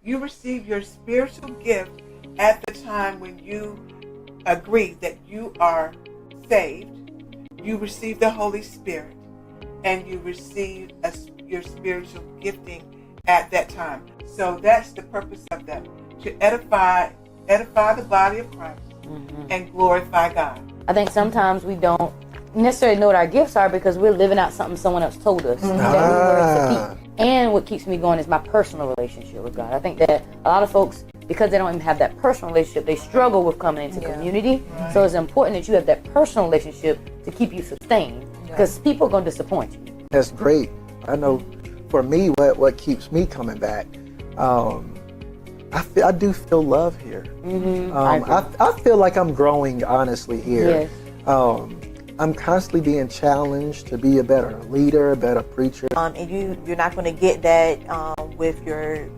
You receive your spiritual gift at the time when you agree that you are saved. You receive the Holy Spirit, and you receive your spiritual gifting at that time. So that's the purpose of them, to edify the body of Christ and glorify God. I think sometimes we don't necessarily know what our gifts are because we're living out something someone else told us that we were to keep. And what keeps me going is my personal relationship with God. I think that a lot of folks, because they don't even have that personal relationship, they struggle with coming into community. Right. So it's important that you have that personal relationship to keep you sustained, because people are going to disappoint you. That's great. I know for me, what keeps me coming back, I do feel love here. I feel like I'm growing, honestly, here. Yes. I'm constantly being challenged to be a better leader, a better preacher. And you're not going to get that with your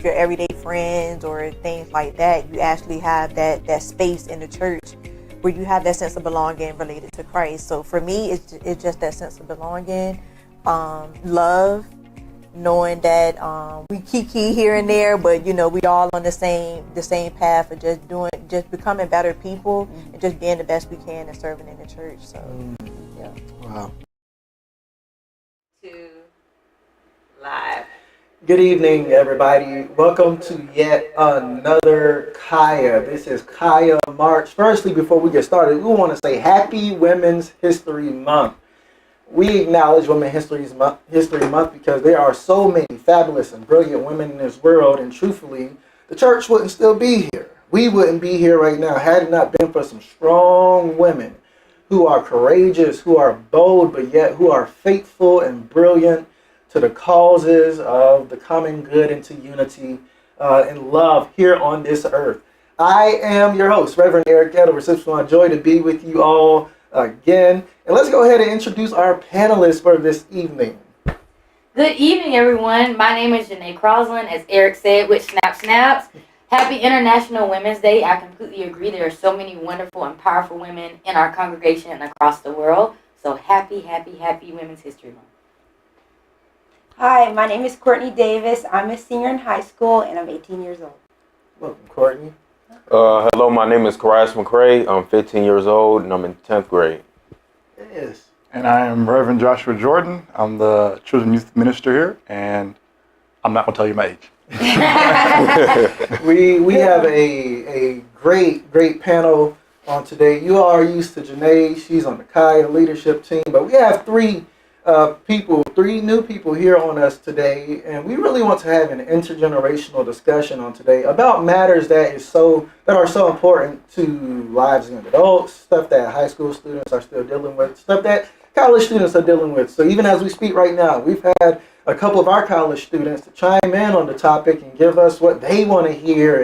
everyday friends or things like that. You actually have that space in the church where you have that sense of belonging related to Christ. So for me, it's just that sense of belonging, love, knowing that we kiki here and there, but we all on the same path of just becoming better people and just being the best we can and serving in the church. So yeah. Wow. To live. Good evening, everybody. Welcome to yet another CAYA. This is CAYA March. Firstly, before we get started, we want to say Happy Women's History Month. We acknowledge Women's History Month because there are so many fabulous and brilliant women in this world, and truthfully, the church wouldn't still be here. We wouldn't be here right now had it not been for some strong women who are courageous, who are bold, but yet who are faithful and brilliant to the causes of the common good and to unity and love here on this earth. I am your host, Reverend Eric Edwards. It's my joy to be with you all again. And let's go ahead and introduce our panelists for this evening. Good evening, everyone. My name is Janae Crosland, as Eric said, with Snap Snaps. Happy International Women's Day. I completely agree. There are so many wonderful and powerful women in our congregation and across the world. So happy, happy, happy Women's History Month. Hi, my name is Courtney Davis. I'm a senior in high school, and I'm 18 years old. Welcome, Courtney. Hello, my name is Karas McCray. I'm 15 years old, and I'm in 10th grade. Yes. And I am Reverend Joshua Jordan. I'm the Children Youth Minister here, and I'm not going to tell you my age. We have a great panel on today. You all are used to Janae. She's on the CAYA leadership team, but we have three new people here on us today, and we really want to have an intergenerational discussion on today about matters that are so important to lives of young adults, stuff that high school students are still dealing with, stuff that college students are dealing with. So even as we speak right now, we've had a couple of our college students to chime in on the topic and give us what they want to hear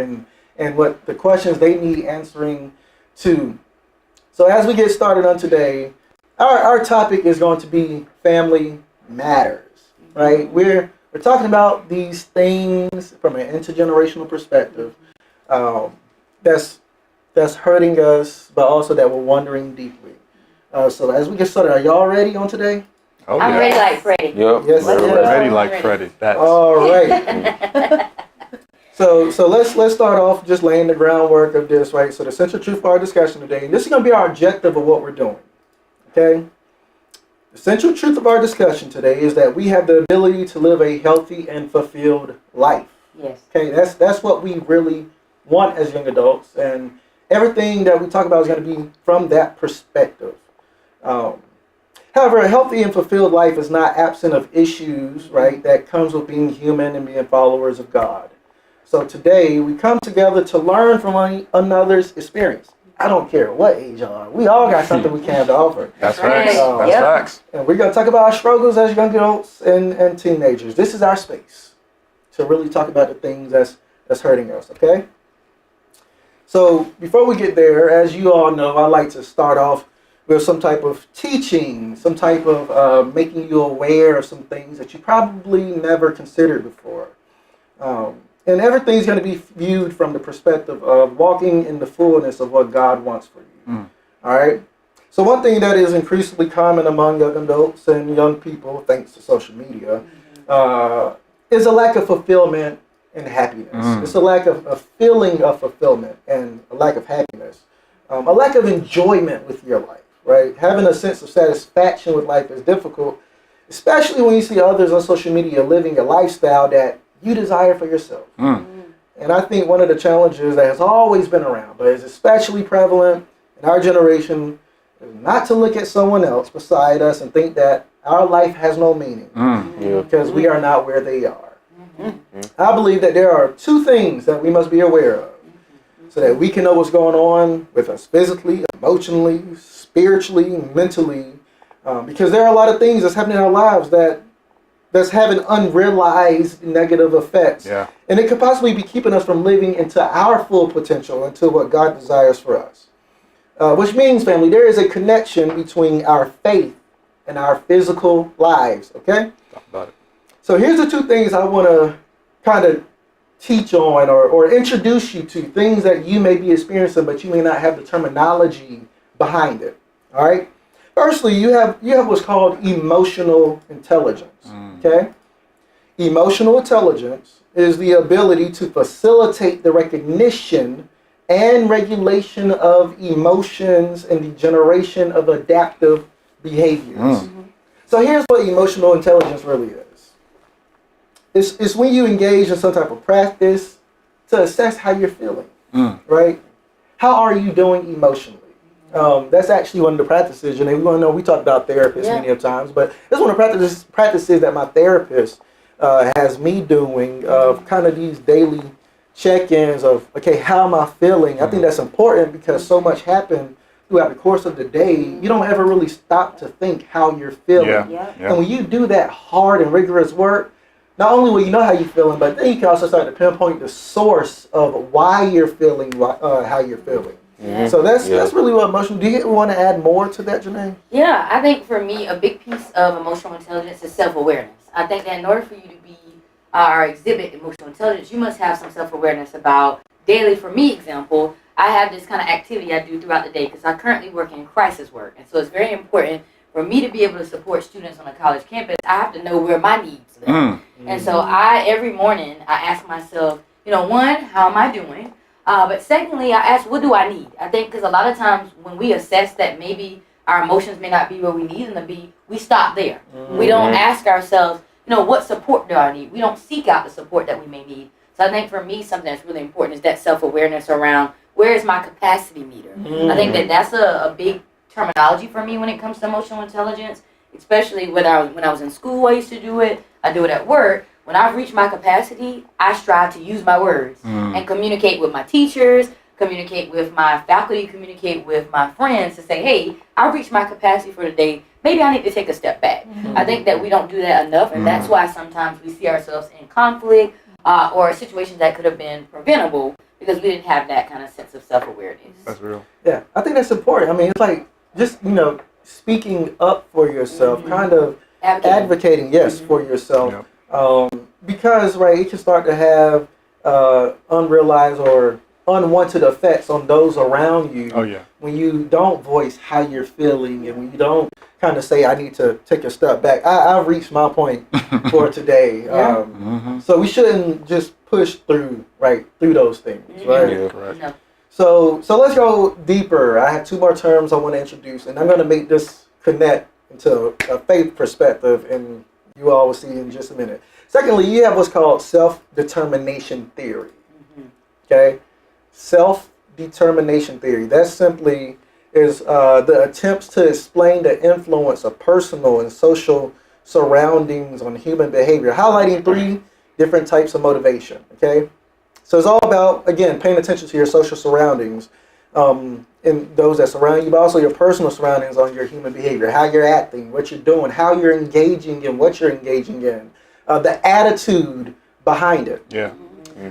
and what the questions they need answering to. So as we get started on today, our topic is going to be family matters, right? We're talking about these things from an intergenerational perspective that's hurting us, but also that we're wondering deeply. So as we get started, are y'all ready on today? Oh, I'm ready like Freddie. Yep. Yes, ready like Freddie. That's all right. So let's start off just laying the groundwork of this, right? So the central truth of our discussion today, and this is going to be our objective of what we're doing. Okay? The central truth of our discussion today is that we have the ability to live a healthy and fulfilled life. Yes. Okay, that's what we really want as young adults, and everything that we talk about is going to be from that perspective. However, a healthy and fulfilled life is not absent of issues, right, that comes with being human and being followers of God. So today, we come together to learn from one another's experience. I don't care what age you are. We all got something we can have to offer. That's facts. That's facts. And we're going to talk about our struggles as young adults and teenagers. This is our space to really talk about the things that's hurting us, okay? So before we get there, as you all know, I like to start off with some type of teaching, some type of making you aware of some things that you probably never considered before. And everything's going to be viewed from the perspective of walking in the fullness of what God wants for you. All right? So one thing that is increasingly common among young adults and young people, thanks to social media, is a lack of fulfillment and happiness. It's a lack of a feeling of fulfillment and a lack of happiness. A lack of enjoyment with your life, right? Having a sense of satisfaction with life is difficult, especially when you see others on social media living a lifestyle that you desire for yourself. And I think one of the challenges that has always been around, but is especially prevalent in our generation, is not to look at someone else beside us and think that our life has no meaning because we are not where they are. I believe that there are two things that we must be aware of so that we can know what's going on with us physically, emotionally, spiritually, mentally, because there are a lot of things that's happening in our lives that's having unrealized negative effects. Yeah. And it could possibly be keeping us from living into our full potential, into what God desires for us. Which means, family, there is a connection between our faith and our physical lives, okay? Talk about it. So here's the two things I want to kind of teach on or introduce you to, things that you may be experiencing, but you may not have the terminology behind it, all right? Firstly, you have what's called emotional intelligence, okay? Emotional intelligence is the ability to facilitate the recognition and regulation of emotions and the generation of adaptive behaviors. So here's what emotional intelligence really is. It's when you engage in some type of practice to assess how you're feeling, right? How are you doing emotionally? That's actually one of the practices, and we talked about therapists many of times, but that's one of the practices that my therapist has me doing of kind of these daily check-ins of, okay, how am I feeling? I think that's important because so much happened throughout the course of the day. You don't ever really stop to think how you're feeling. And when you do that hard and rigorous work, not only will you know how you're feeling, but then you can also start to pinpoint the source of why you're feeling how you're feeling. So that's really what emotional. Do you want to add more to that, Janae? Yeah, I think for me, a big piece of emotional intelligence is self-awareness. I think that in order for you to be or exhibit emotional intelligence, you must have some self-awareness about daily. For me, example, I have this kind of activity I do throughout the day because I currently work in crisis work. And so it's very important for me to be able to support students on a college campus. I have to know where my needs live. And so every morning, I ask myself, one, how am I doing? But secondly, I ask, what do I need? I think because a lot of times when we assess that maybe our emotions may not be where we need them to be, we stop there. We don't ask ourselves, what support do I need? We don't seek out the support that we may need. So I think for me, something that's really important is that self-awareness around where is my capacity meter? I think that's a big terminology for me when it comes to emotional intelligence, especially when I was in school. I used to do it. I do it at work. When I've reached my capacity, I strive to use my words and communicate with my teachers, communicate with my faculty, communicate with my friends to say, hey, I've reached my capacity for the day. Maybe I need to take a step back. I think that we don't do that enough, and that's why sometimes we see ourselves in conflict or situations that could have been preventable because we didn't have that kind of sense of self-awareness. That's real. Yeah, I think that's important. I mean, it's like just, speaking up for yourself, kind of advocating, for yourself. Because, right, it can start to have unrealized or unwanted effects on those around you when you don't voice how you're feeling and when you don't kind of say, I need to take a step back. I've reached my point for today. So we shouldn't just push through those things, right? Correct. No. So let's go deeper. I have two more terms I want to introduce, and I'm going to make this connect into a faith perspective, and you all will see in just a minute. Secondly, you have what's called self-determination theory. Okay? Self-determination theory. That simply is the attempts to explain the influence of personal and social surroundings on human behavior, highlighting three different types of motivation. Okay? So it's all about, again, paying attention to your social surroundings and those that surround you, but also your personal surroundings on your human behavior, how you're acting, what you're doing, how you're engaging in what you're engaging in, the attitude behind it.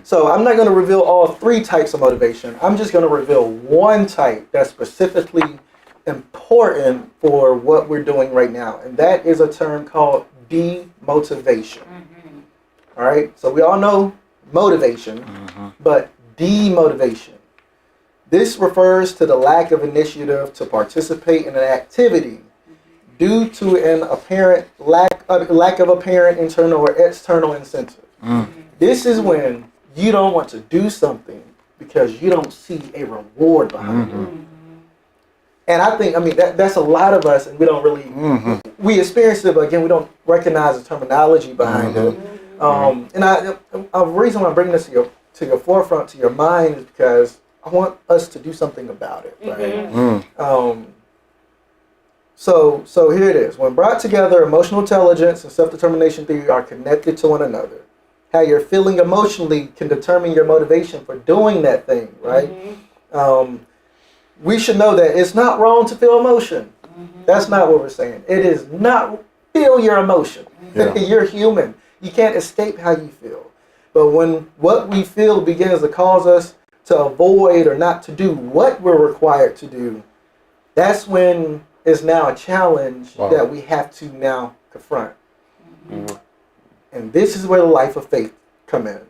So I'm not going to reveal all three types of motivation. I'm just going to reveal one type that's specifically important for what we're doing right now, and that is a term called demotivation. All right? So we all know motivation, but demotivation. This refers to the lack of initiative to participate in an activity due to an apparent lack of apparent internal or external incentive. This is when you don't want to do something because you don't see a reward behind it. And I think, that's a lot of us, and we don't really, we experience it, but again, we don't recognize the terminology behind it. And a reason why I'm bringing this to your forefront, to your mind, is because I want us to do something about it, right? So here it is. When brought together, emotional intelligence and self-determination theory are connected to one another. How you're feeling emotionally can determine your motivation for doing that thing, right? We should know that it's not wrong to feel emotion. That's not what we're saying. It is not, feel your emotion. You're human. You can't escape how you feel. But when what we feel begins to cause us to avoid or not to do what we're required to do, that's when it's now a challenge that we have to now confront. And this is where the life of faith come in.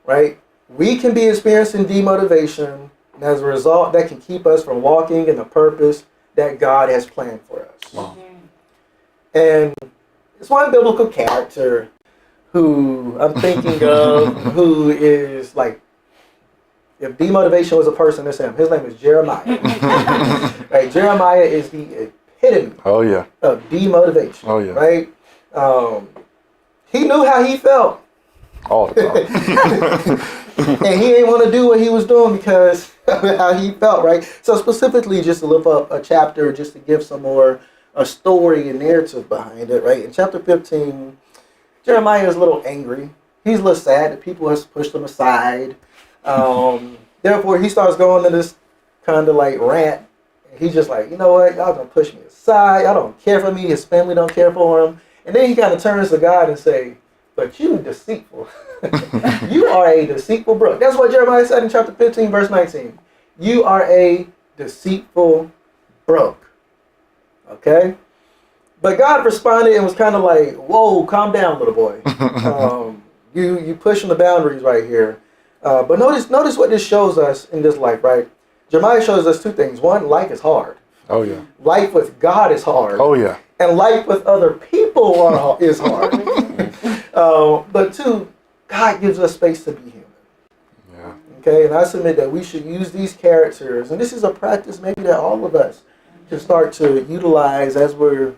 Right? We can be experiencing demotivation, and as a result, that can keep us from walking in the purpose that God has planned for us. And it's one biblical character who I'm thinking of, who is like, if demotivation was a person, it's him. His name is Jeremiah. Right? Jeremiah is the epitome of demotivation. Right? He knew how he felt. All the time. And he didn't want to do what he was doing because of how he felt, right? So specifically, just to lift up a chapter, just to give some more a story and narrative behind it, right? In chapter 15, Jeremiah is a little angry. He's a little sad that people have pushed him aside. Therefore, he starts going to this kind of like rant. He's just like, you know what? Y'all gonna push me aside. Y'all don't care for me. His family don't care for him. And then he kind of turns to God and say, but you deceitful. You are a deceitful brook. That's what Jeremiah said in chapter 15, verse 19. You are a deceitful brook. Okay? But God responded and was kind of like, whoa, calm down, little boy. You pushing the boundaries right here. But notice what this shows us in this life, right? Jeremiah shows us two things. One, life is hard. Oh, yeah. Life with God is hard. Oh, yeah. And life with other people is hard. But two, God gives us space to be human. Yeah. Okay, and I submit that we should use these characters, and this is a practice maybe that all of us can start to utilize as we're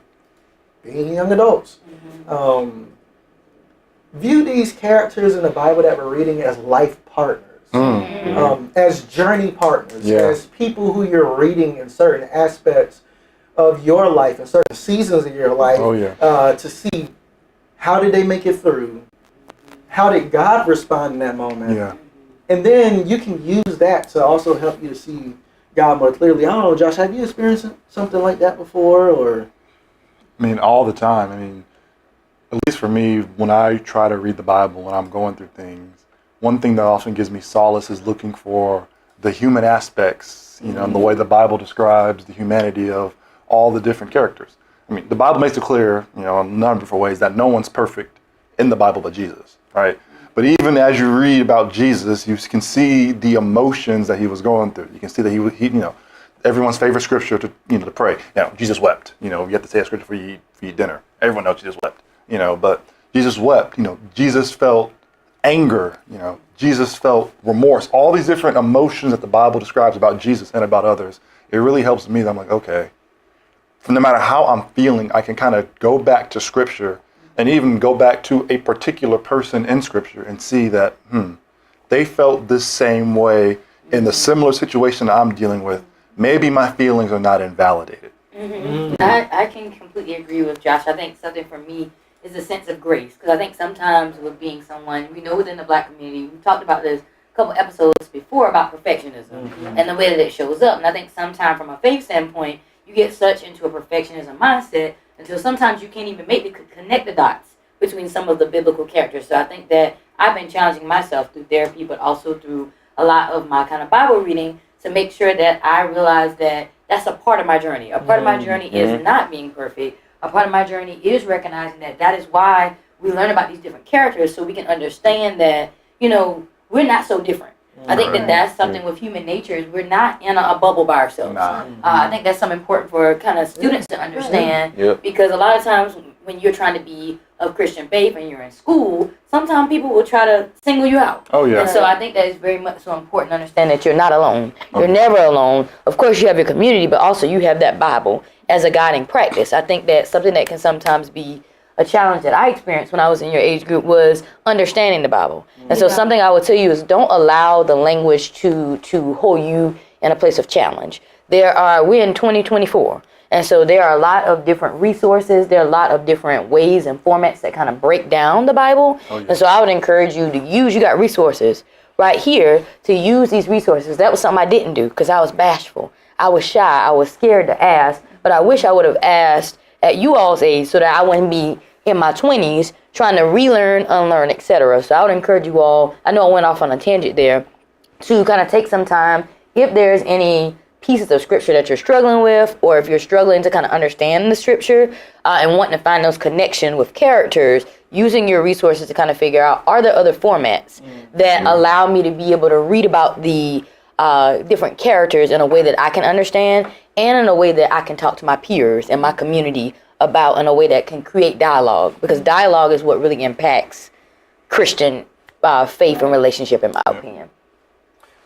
being young adults. View these characters in the Bible that we're reading as life partners. As journey partners, as people who you're reading in certain aspects of your life and certain seasons of your life to see how did they make it through, how did God respond in that moment, and then you can use that to also help you to see God more clearly. I don't know, Josh, have you experienced something like that before? Or I mean, all the time. I mean, at least for me, when I try to read the Bible, when I'm going through things, one thing that often gives me solace is looking for the human aspects, you know, and the way the Bible describes the humanity of all the different characters. I mean, the Bible makes it clear, you know, in a number of different ways that no one's perfect in the Bible but Jesus, right? But even as you read about Jesus, you can see the emotions that he was going through. You can see that he you know, everyone's favorite scripture to pray. You know, Jesus wept. You know, you have to say a scripture for you eat dinner. Everyone knows Jesus wept. You know, but Jesus wept. You know, Jesus felt anger. You know, Jesus felt remorse. All these different emotions that the Bible describes about Jesus and about others. It really helps me. That I'm like, okay, no matter how I'm feeling, I can kind of go back to Scripture and even go back to a particular person in Scripture and see that, they felt this same way in the similar situation that I'm dealing with. Maybe my feelings are not invalidated. I can completely agree with Josh. I think something for me is a sense of grace. Because I think sometimes with being someone, we know within the Black community, we talked about this a couple episodes before about perfectionism and the way that it shows up. And I think sometimes from a faith standpoint, you get such into a perfectionism mindset until sometimes you can't even connect the dots between some of the biblical characters. So I think that I've been challenging myself through therapy, but also through a lot of my kind of Bible reading to make sure that I realize that that's a part of my journey. A part of my journey is not being perfect. A part of my journey is recognizing that is why we learn about these different characters, so we can understand that, you know, we're not so different. I think that's something with human nature is we're not in a bubble by ourselves. I think that's something important for kind of students to understand because a lot of times when you're trying to be of Christian faith and you're in school, sometimes people will try to single you out. Oh, yeah. And so I think that it's very much so important to understand that you're not alone. You're never alone. Of course, you have your community, but also you have that Bible as a guiding practice. I think that something that can sometimes be a challenge that I experienced when I was in your age group was understanding the Bible. And so something I would tell you is don't allow the language to hold you in a place of challenge. We're in 2024. And so there are a lot of different resources. There are a lot of different ways and formats that kind of break down the Bible. And so I would encourage you to you got resources right here to use these resources. That was something I didn't do because I was bashful. I was shy. I was scared to ask. But I wish I would have asked at you all's age so that I wouldn't be in my 20s trying to relearn, unlearn, etc. So I would encourage you all, I know I went off on a tangent there, to kind of take some time, if there's any pieces of scripture that you're struggling with, or if you're struggling to kind of understand the scripture and wanting to find those connections with characters, using your resources to kind of figure out, are there other formats that allow me to be able to read about the different characters in a way that I can understand and in a way that I can talk to my peers and my community about, in a way that can create dialogue, because dialogue is what really impacts Christian faith and relationship, in my opinion.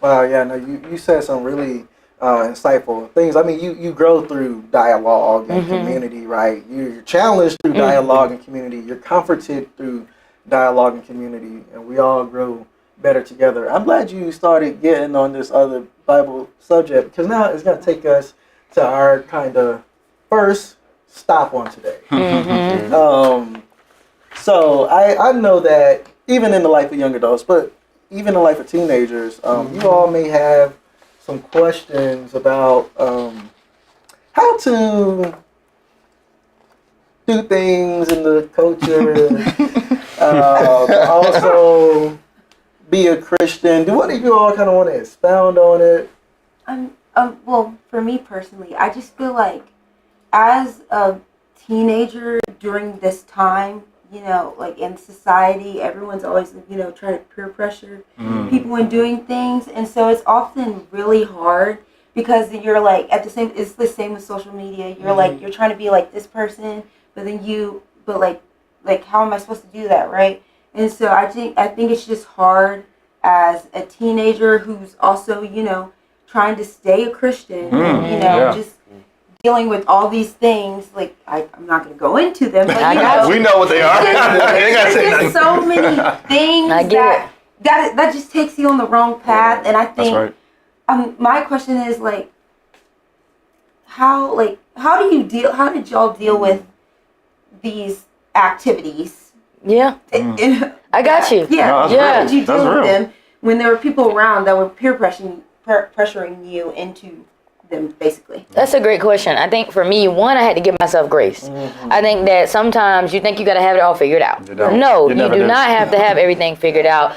Wow, yeah, no, you said some really insightful things. I mean, you grow through dialogue and community, right? You're challenged through dialogue and community. You're comforted through dialogue and community, and we all grow better together. I'm glad you started getting on this other Bible subject, because now it's going to take us to our kind of first stop on today. So I know that even in the life of young adults, but even in the life of teenagers, you all may have some questions about how to do things in the culture, also be a Christian. Do one of you all kind of want to expound on it? Well, for me personally, I just feel like as a teenager during this time, you know, like in society, everyone's always, you know, trying to peer pressure people in doing things. And so it's often really hard because you're like, it's the same with social media. You're like, you're trying to be like this person, but then like, how am I supposed to do that, right? And so I think it's just hard as a teenager who's also, you know, trying to stay a Christian, and, you know, just dealing with all these things. Like, I'm not going to go into them, but you know, we know what they are. There's just so many things that just takes you on the wrong path. And I think my question is like, how did y'all deal with these activities? Yeah. I got you. Yeah. No, how did you deal with real. them when there were people around that were peer pressuring you into them, basically? That's a great question. I think for me, one, I had to give myself grace. I think that sometimes you think you got to have it all figured out. No, you do not have to have everything figured out.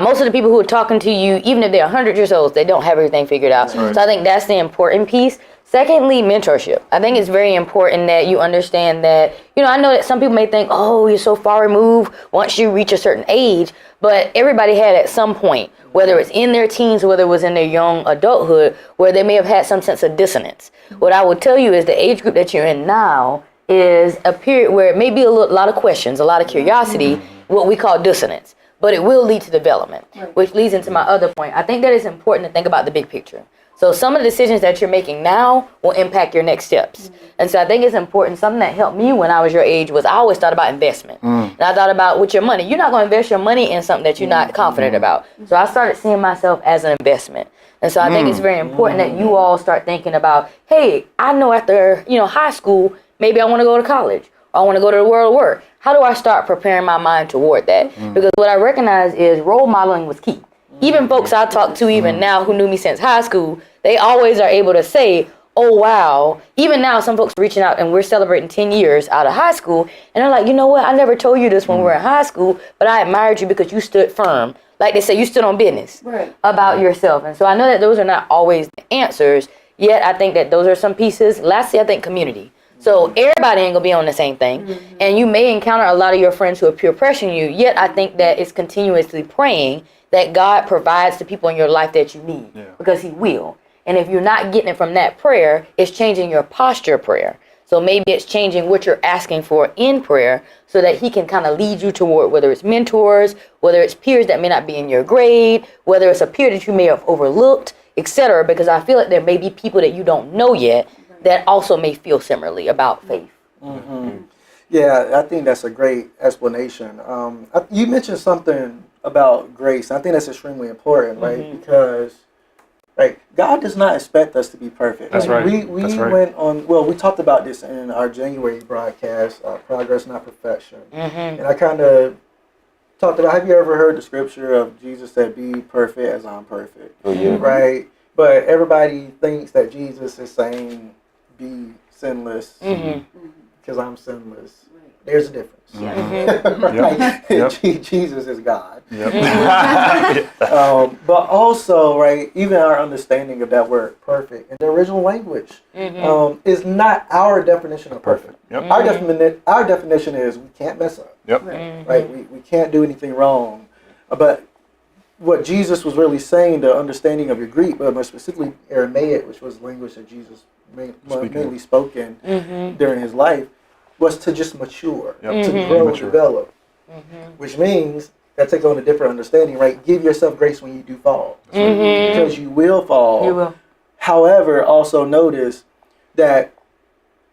Most of the people who are talking to you, even if they're 100 years old, they don't have everything figured out. So I think that's the important piece. Secondly, mentorship. I think it's very important that you understand that, you know, I know that some people may think, oh, you're so far removed once you reach a certain age, but everybody had at some point, whether it's in their teens or whether it was in their young adulthood, where they may have had some sense of dissonance. What I would tell you is the age group that you're in now is a period where it may be a lot of questions, a lot of curiosity, what we call dissonance, but it will lead to development, which leads into my other point. I think that it's important to think about the big picture. So some of the decisions that you're making now will impact your next steps. And so I think it's important. Something that helped me when I was your age was I always thought about investment. And I thought about with your money, you're not going to invest your money in something that you're not confident about. So I started seeing myself as an investment. And so I think it's very important that you all start thinking about, hey, I know after, you know, high school, maybe I want to go to college or I want to go to the world of work. How do I start preparing my mind toward that? Because what I recognize is role modeling was key. Even folks I talk to even now who knew me since high school, they always are able to say, oh, wow. Even now, some folks are reaching out and we're celebrating 10 years out of high school. And they're like, you know what? I never told you this when we were in high school, but I admired you because you stood firm. Like they say, you stood on business about yourself. And so I know that those are not always the answers, yet I think that those are some pieces. Lastly, I think community. So everybody ain't gonna be on the same thing. And you may encounter a lot of your friends who are peer pressuring you, yet I think that it's continuously praying that God provides the people in your life that you need, because he will. And if you're not getting it from that prayer, it's changing your posture prayer. So maybe it's changing what you're asking for in prayer so that he can kind of lead you toward, whether it's mentors, whether it's peers that may not be in your grade, whether it's a peer that you may have overlooked, etc. Because I feel like there may be people that you don't know yet that also may feel similarly about faith. Mm-hmm. Yeah, I think that's a great explanation. You mentioned something about grace. I think that's extremely important, right? Because God does not expect us to be perfect. That's right. We That's right. went on, well, we talked about this in our January broadcast, Progress Not Perfection. And I kind of talked about, have you ever heard the scripture of Jesus said, be perfect as I'm perfect? Oh, yeah. Right? But everybody thinks that Jesus is saying, be sinless because I'm sinless. There's a difference. Jesus is God. But also, right, even our understanding of that word perfect in the original language is not our definition of perfect. Our definition is we can't mess up. Right? We can't do anything wrong. But what Jesus was really saying, the understanding of your Greek, but more specifically Aramaic, which was language that Jesus mainly spoken during his life, was to just mature, to grow and develop. Which means that takes on a different understanding, right? Give yourself grace when you do fall. Because you will fall. You will. However, also notice that,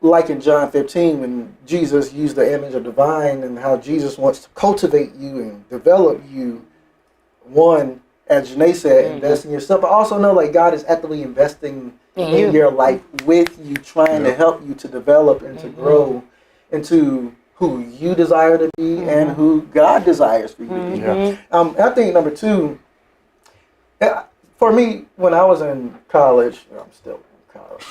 like in John 15, when Jesus used the image of divine and how Jesus wants to cultivate you and develop you, one, as Janae said, invest in yourself, but also know like God is actively investing in your life with you, trying to help you to develop and to grow into who you desire to be and who God desires for you to be. I think number two, for me, when I was in college, I'm still in college.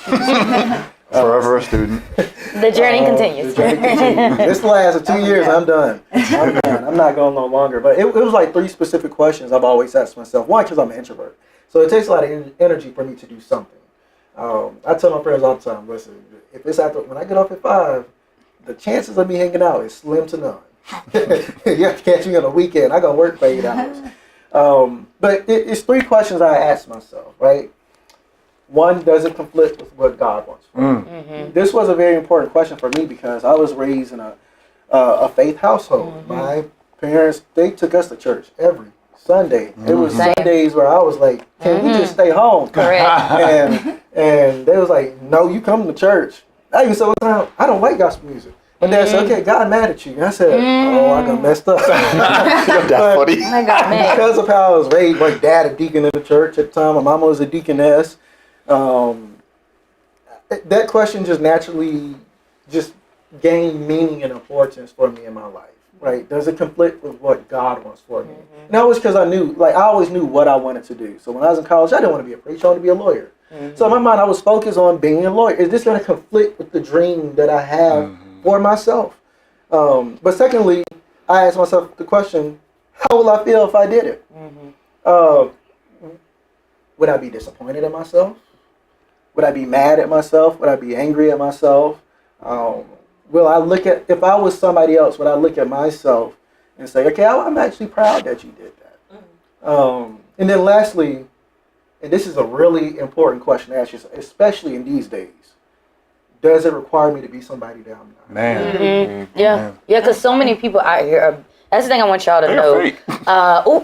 Forever a student. The journey continues. This lasts 2 years, I'm done. I'm not going no longer. But it was like 3 specific questions I've always asked myself. One, because I'm an introvert. So it takes a lot of energy for me to do something. I tell my friends all the time, listen, if it's after, when I get off at 5, the chances of me hanging out is slim to none. You have to catch me on a weekend. I got to work for 8 hours. But it's 3 questions I asked myself, right? One, does it conflict with what God wants for me? This was a very important question for me because I was raised in a faith household. My parents, they took us to church every Sunday. It was Sundays where I was like, can we just stay home? Correct. And they was like, no, you come to church. I even said one time, I don't like gospel music. My dad said, okay, God mad at you. And I said, oh, I got messed up. That's funny. I got mad. Because of how I was raised, my dad a deacon in the church at the time, my mama was a deaconess. That question just naturally just gained meaning and importance for me in my life, right? Does it conflict with what God wants for me? And that was because I knew, like I always knew what I wanted to do. So when I was in college, I didn't want to be a preacher, I wanted to be a lawyer. So in my mind, I was focused on being a lawyer. Is this going to conflict with the dream that I have for myself? But secondly, I asked myself the question, how will I feel if I did it? Would I be disappointed in myself? Would I be mad at myself? Would I be angry at myself? Will I look at, if I was somebody else, would I look at myself and say, okay, I'm actually proud that you did that? And then lastly, and this is a really important question to ask yourself, especially in these days, does it require me to be somebody that I'm not? Man. Yeah, because so many people out here are, that's the thing I want y'all to know.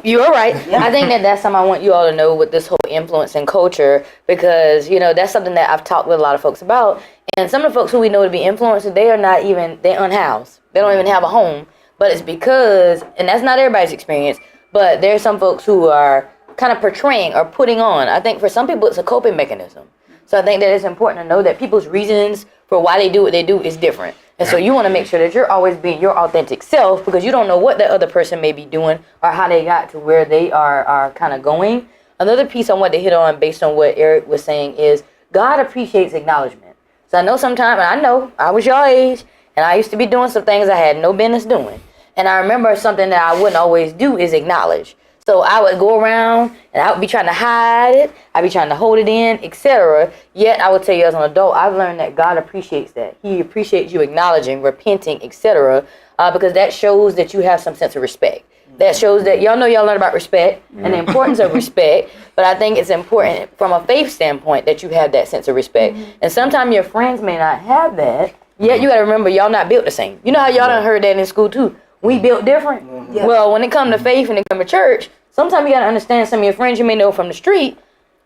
You're right. I think that's something I want you all to know with this whole influence and culture, because, you know, that's something that I've talked with a lot of folks about. And some of the folks who we know to be influencers, they're unhoused. They don't even have a home. But it's because, and that's not everybody's experience, but there's some folks who are kind of portraying or putting on. I think for some people it's a coping mechanism. So I think that it's important to know that people's reasons for why they do what they do is different. And so you want to make sure that you're always being your authentic self, because you don't know what the other person may be doing or how they got to where they are kind of going. Another piece I want to hit on based on what Eric was saying is God appreciates acknowledgement. So I know sometimes, and I know I was your age, and I used to be doing some things I had no business doing. And I remember something that I wouldn't always do is acknowledge. So I would go around and I would be trying to hide it. I'd be trying to hold it in, etc. Yet I would tell you as an adult, I've learned that God appreciates that. He appreciates you acknowledging, repenting, etc. Because that shows that you have some sense of respect. That shows that y'all learn about respect and the importance of respect. But I think it's important from a faith standpoint that you have that sense of respect. And sometimes your friends may not have that. Yet you got to remember, y'all not built the same. You know how y'all done heard that in school too. We built different. Yeah. Well, when it comes to faith and it comes to church, sometimes you got to understand some of your friends you may know from the street,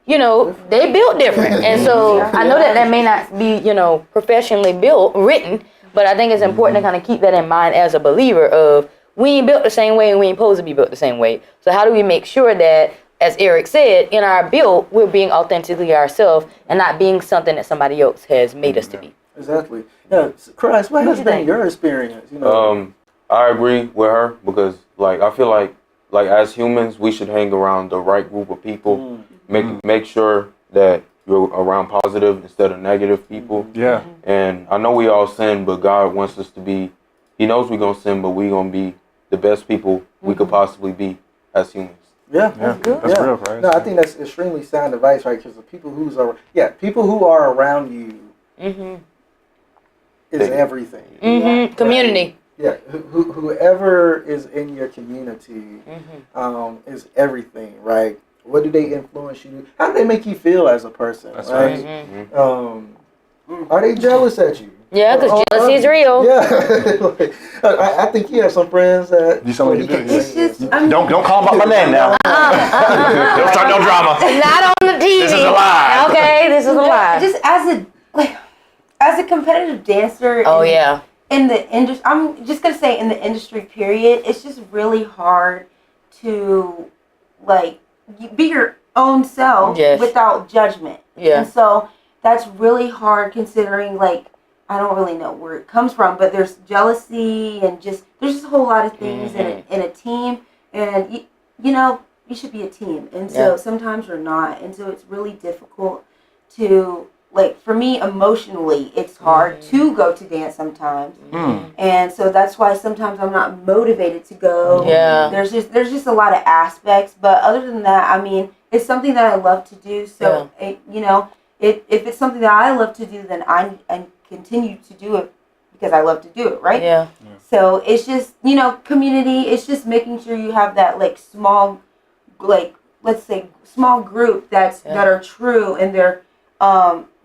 you know, they built different. And so I know that may not be, you know, professionally written, but I think it's important to kind of keep that in mind as a believer of we ain't built the same way and we ain't supposed to be built the same way. So how do we make sure that, as Eric said, in our build, we're being authentically ourselves and not being something that somebody else has made us to be? Exactly. Yeah, Christ, what has been your experience? You know, I agree with her because, like, I feel like as humans, we should hang around the right group of people. Make sure that you're around positive instead of negative people. Yeah. And I know we all sin, but God wants us to be. He knows we're gonna sin, but we're gonna be the best people we could possibly be as humans. Yeah, That's good. That's real, right? No, I think that's extremely sound advice, right? Because the people people who are around you is everything. Right? Community. Yeah, whoever is in your community is everything, right? What do they influence you? How do they make you feel as a person? That's right. Are they jealous at you? Yeah, because jealousy is real. Yeah, I think you have some friends that You sound like you do. It's just, Don't call about my name now. Don't start no drama. Not on the TV. This is a lie. Okay, this is a lie. just as a competitive dancer. Oh, yeah. In the industry, I'm just gonna say in the industry period, it's just really hard to be your own self without judgment. Yeah. And so that's really hard considering I don't really know where it comes from, but there's jealousy and there's just a whole lot of things in a team, and you know you should be a team, and so sometimes you're not, and so it's really difficult to for me emotionally it's hard to go to dance sometimes, and so that's why sometimes I'm not motivated to go. Yeah, there's just a lot of aspects, but other than that, I mean, it's something that I love to do, so if it's something that I love to do, then I continue to do it because I love to do it, right? Yeah. So it's just, community, it's just making sure you have that small, let's say small group that are true, and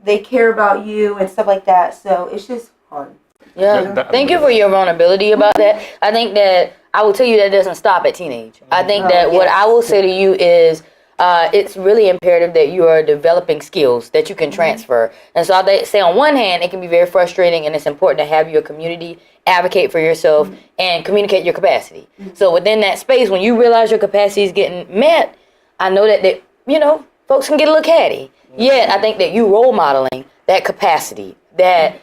they care about you and stuff like that. So it's just hard. Yeah. Thank you for your vulnerability about that. I think that I will tell you that doesn't stop at teenage. I think that what I will say to you is it's really imperative that you are developing skills that you can transfer. And so I say on one hand, it can be very frustrating, and it's important to have your community advocate for yourself and communicate your capacity. So within that space, when you realize your capacity is getting met, I know that folks can get a little catty. Yet I think that you role modeling that capacity, that,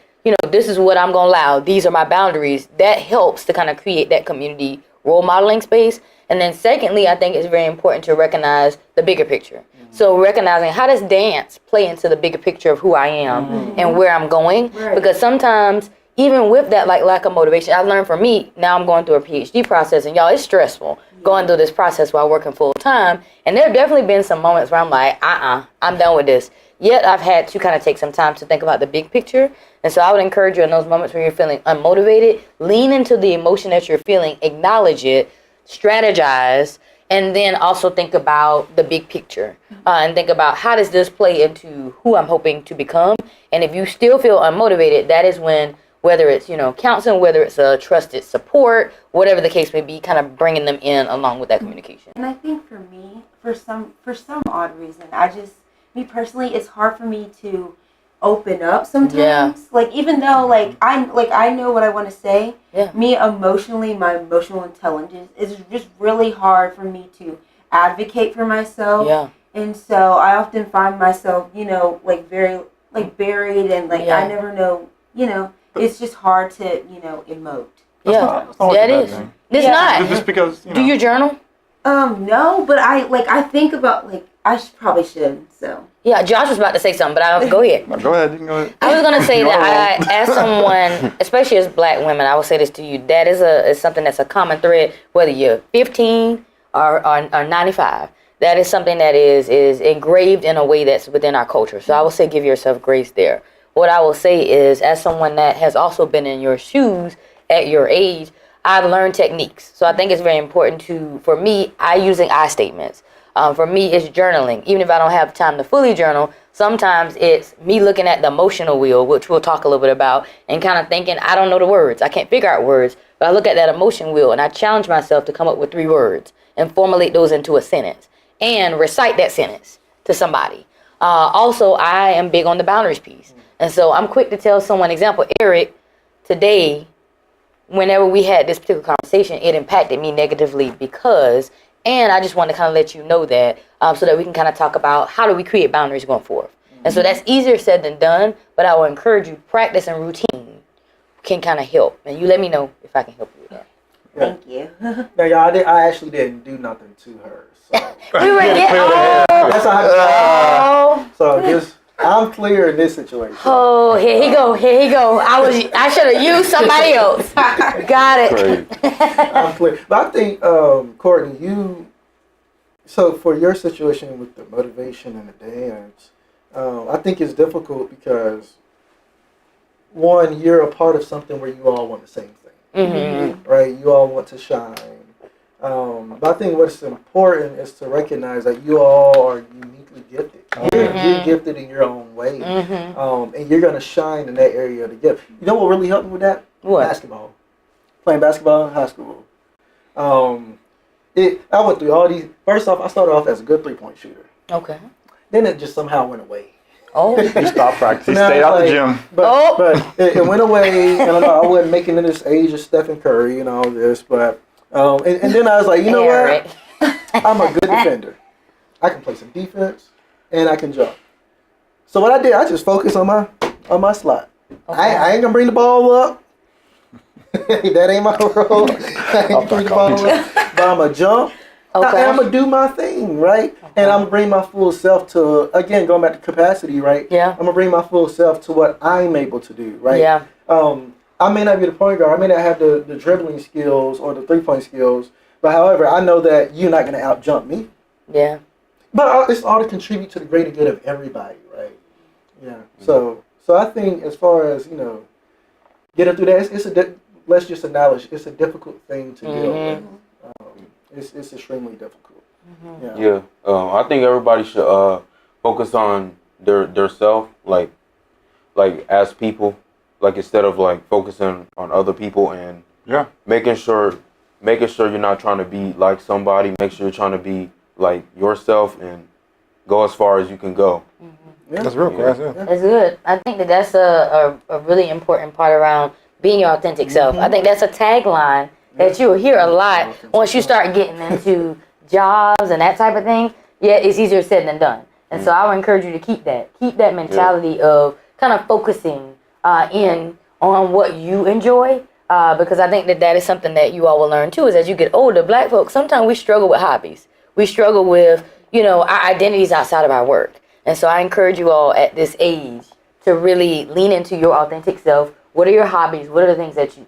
this is what I'm going to allow. These are my boundaries. That helps to kind of create that community role modeling space. And then secondly, I think it's very important to recognize the bigger picture. So recognizing how does dance play into the bigger picture of who I am and where I'm going? Right. Because sometimes even with that lack of motivation, I learned from me, now I'm going through a PhD process, and y'all, it's stressful going through this process while working full time. And there have definitely been some moments where I'm like, I'm done with this. Yet I've had to kind of take some time to think about the big picture. And so I would encourage you in those moments where you're feeling unmotivated, lean into the emotion that you're feeling, acknowledge it, strategize, and then also think about the big picture and think about how does this play into who I'm hoping to become. And if you still feel unmotivated, that is when, whether it's counseling, whether it's a trusted support, whatever the case may be, kind of bringing them in along with that communication. And I think for me, for some odd reason, me personally, it's hard for me to open up sometimes. Even though I know what I want to say, me emotionally, my emotional intelligence is just really hard for me to advocate for myself. And so I often find myself very buried, and I never know, it's just hard to emote. That's not it is. It's not. Just because do you journal? No, but I think about I probably should. So yeah, Josh was about to say something, but I'll go ahead. Go ahead. You can go ahead. I was gonna say that as someone, especially as Black women, I will say this to you: that is something that's a common thread, whether you're 15 or 95. That is something that is engraved in a way that's within our culture. So I will say, give yourself grace there. What I will say is, as someone that has also been in your shoes at your age, I've learned techniques. So I think it's very important for me, using I statements. For me, it's journaling. Even if I don't have time to fully journal, sometimes it's me looking at the emotional wheel, which we'll talk a little bit about, and kind of thinking, I don't know the words. I can't figure out words. But I look at that emotion wheel and I challenge myself to come up with 3 words and formulate those into a sentence and recite that sentence to somebody. Also, I am big on the boundaries piece. And so I'm quick to tell someone, example, Eric, today, whenever we had this particular conversation, it impacted me negatively because, and I just want to kind of let you know that so that we can kind of talk about how do we create boundaries going forward. And so that's easier said than done, but I will encourage you, practice and routine can kind of help. And you let me know if I can help you with that. Thank you. Now, y'all, I actually didn't do nothing to her. So. We were That's how So just, I'm clear in this situation. Oh, here he go. I should have used somebody else. Got it. I'm clear. But I think, Courtney, so for your situation with the motivation and the dance, I think it's difficult because, one, you're a part of something where you all want the same thing, right? You all want to shine. But I think what's important is to recognize that you all are uniquely gifted. You're gifted in your own way, and you're going to shine in that area of the gift. You know what really helped me with that? What? Basketball. Playing basketball in high school. I went through all these. First off, I started off as a good 3-point shooter. Okay. Then it just somehow went away. Oh. You stopped practice. You stayed out the gym. But it went away, and I wasn't making it this age of Stephen Curry and all this. But and then I was like, you know what? I'm a good defender. I can play some defense, and I can jump. So what I did, I just focused on my slot. Okay. I ain't gonna bring the ball up. That ain't my role. I ain't bring the ball up. But I'm gonna jump. Okay. I'm gonna do my thing, right? Okay. And I'm gonna bring my full self to, again, going back to capacity, right? Yeah. I'm gonna bring my full self to what I'm able to do, right? Yeah. I may not be the point guard. I may not have the dribbling skills or the 3-point skills, but however, I know that you're not gonna out jump me. Yeah. But it's all to contribute to the greater good of everybody, right? Yeah. So I think as far as getting through that, let's just acknowledge it's a difficult thing to deal with. It's extremely difficult. Yeah. I think everybody should focus on their self, like as people, like instead of like focusing on other people and making sure you're not trying to be like somebody. Make sure you're trying to be like yourself and go as far as you can go. That's real cool. That's good. I think that's a really important part around being your authentic self. I think that's a tagline that you'll hear a lot once you start getting into jobs and that type of thing. Yeah, it's easier said than done. And so I would encourage you to keep that mentality of kind of focusing in on what you enjoy, because I think that is something that you all will learn too, is as you get older, Black folks, sometimes we struggle with hobbies. We struggle with, our identities outside of our work. And so I encourage you all at this age to really lean into your authentic self. What are your hobbies? What are the things that you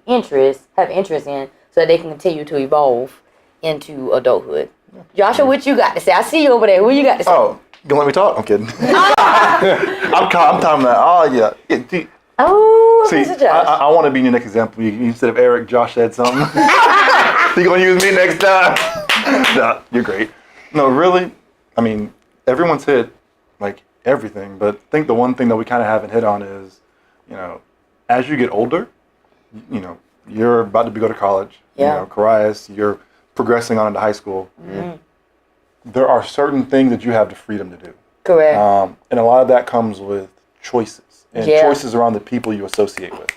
have interest in, so that they can continue to evolve into adulthood? Joshua, what you got to say? I see you over there. What you got to say? Oh, you gonna let me talk? I'm kidding. I'm talking about, See, I want to be your next example. Instead of Eric, Josh said something. You're going to use me next time? No, you're great. No, really, I mean, everyone's hit, like, everything. But I think the one thing that we kind of haven't hit on is, as you get older, you're about to go to college. Yeah. Carias, you're progressing on into high school. There are certain things that you have the freedom to do. Correct. And a lot of that comes with choices. And choices around the people you associate with.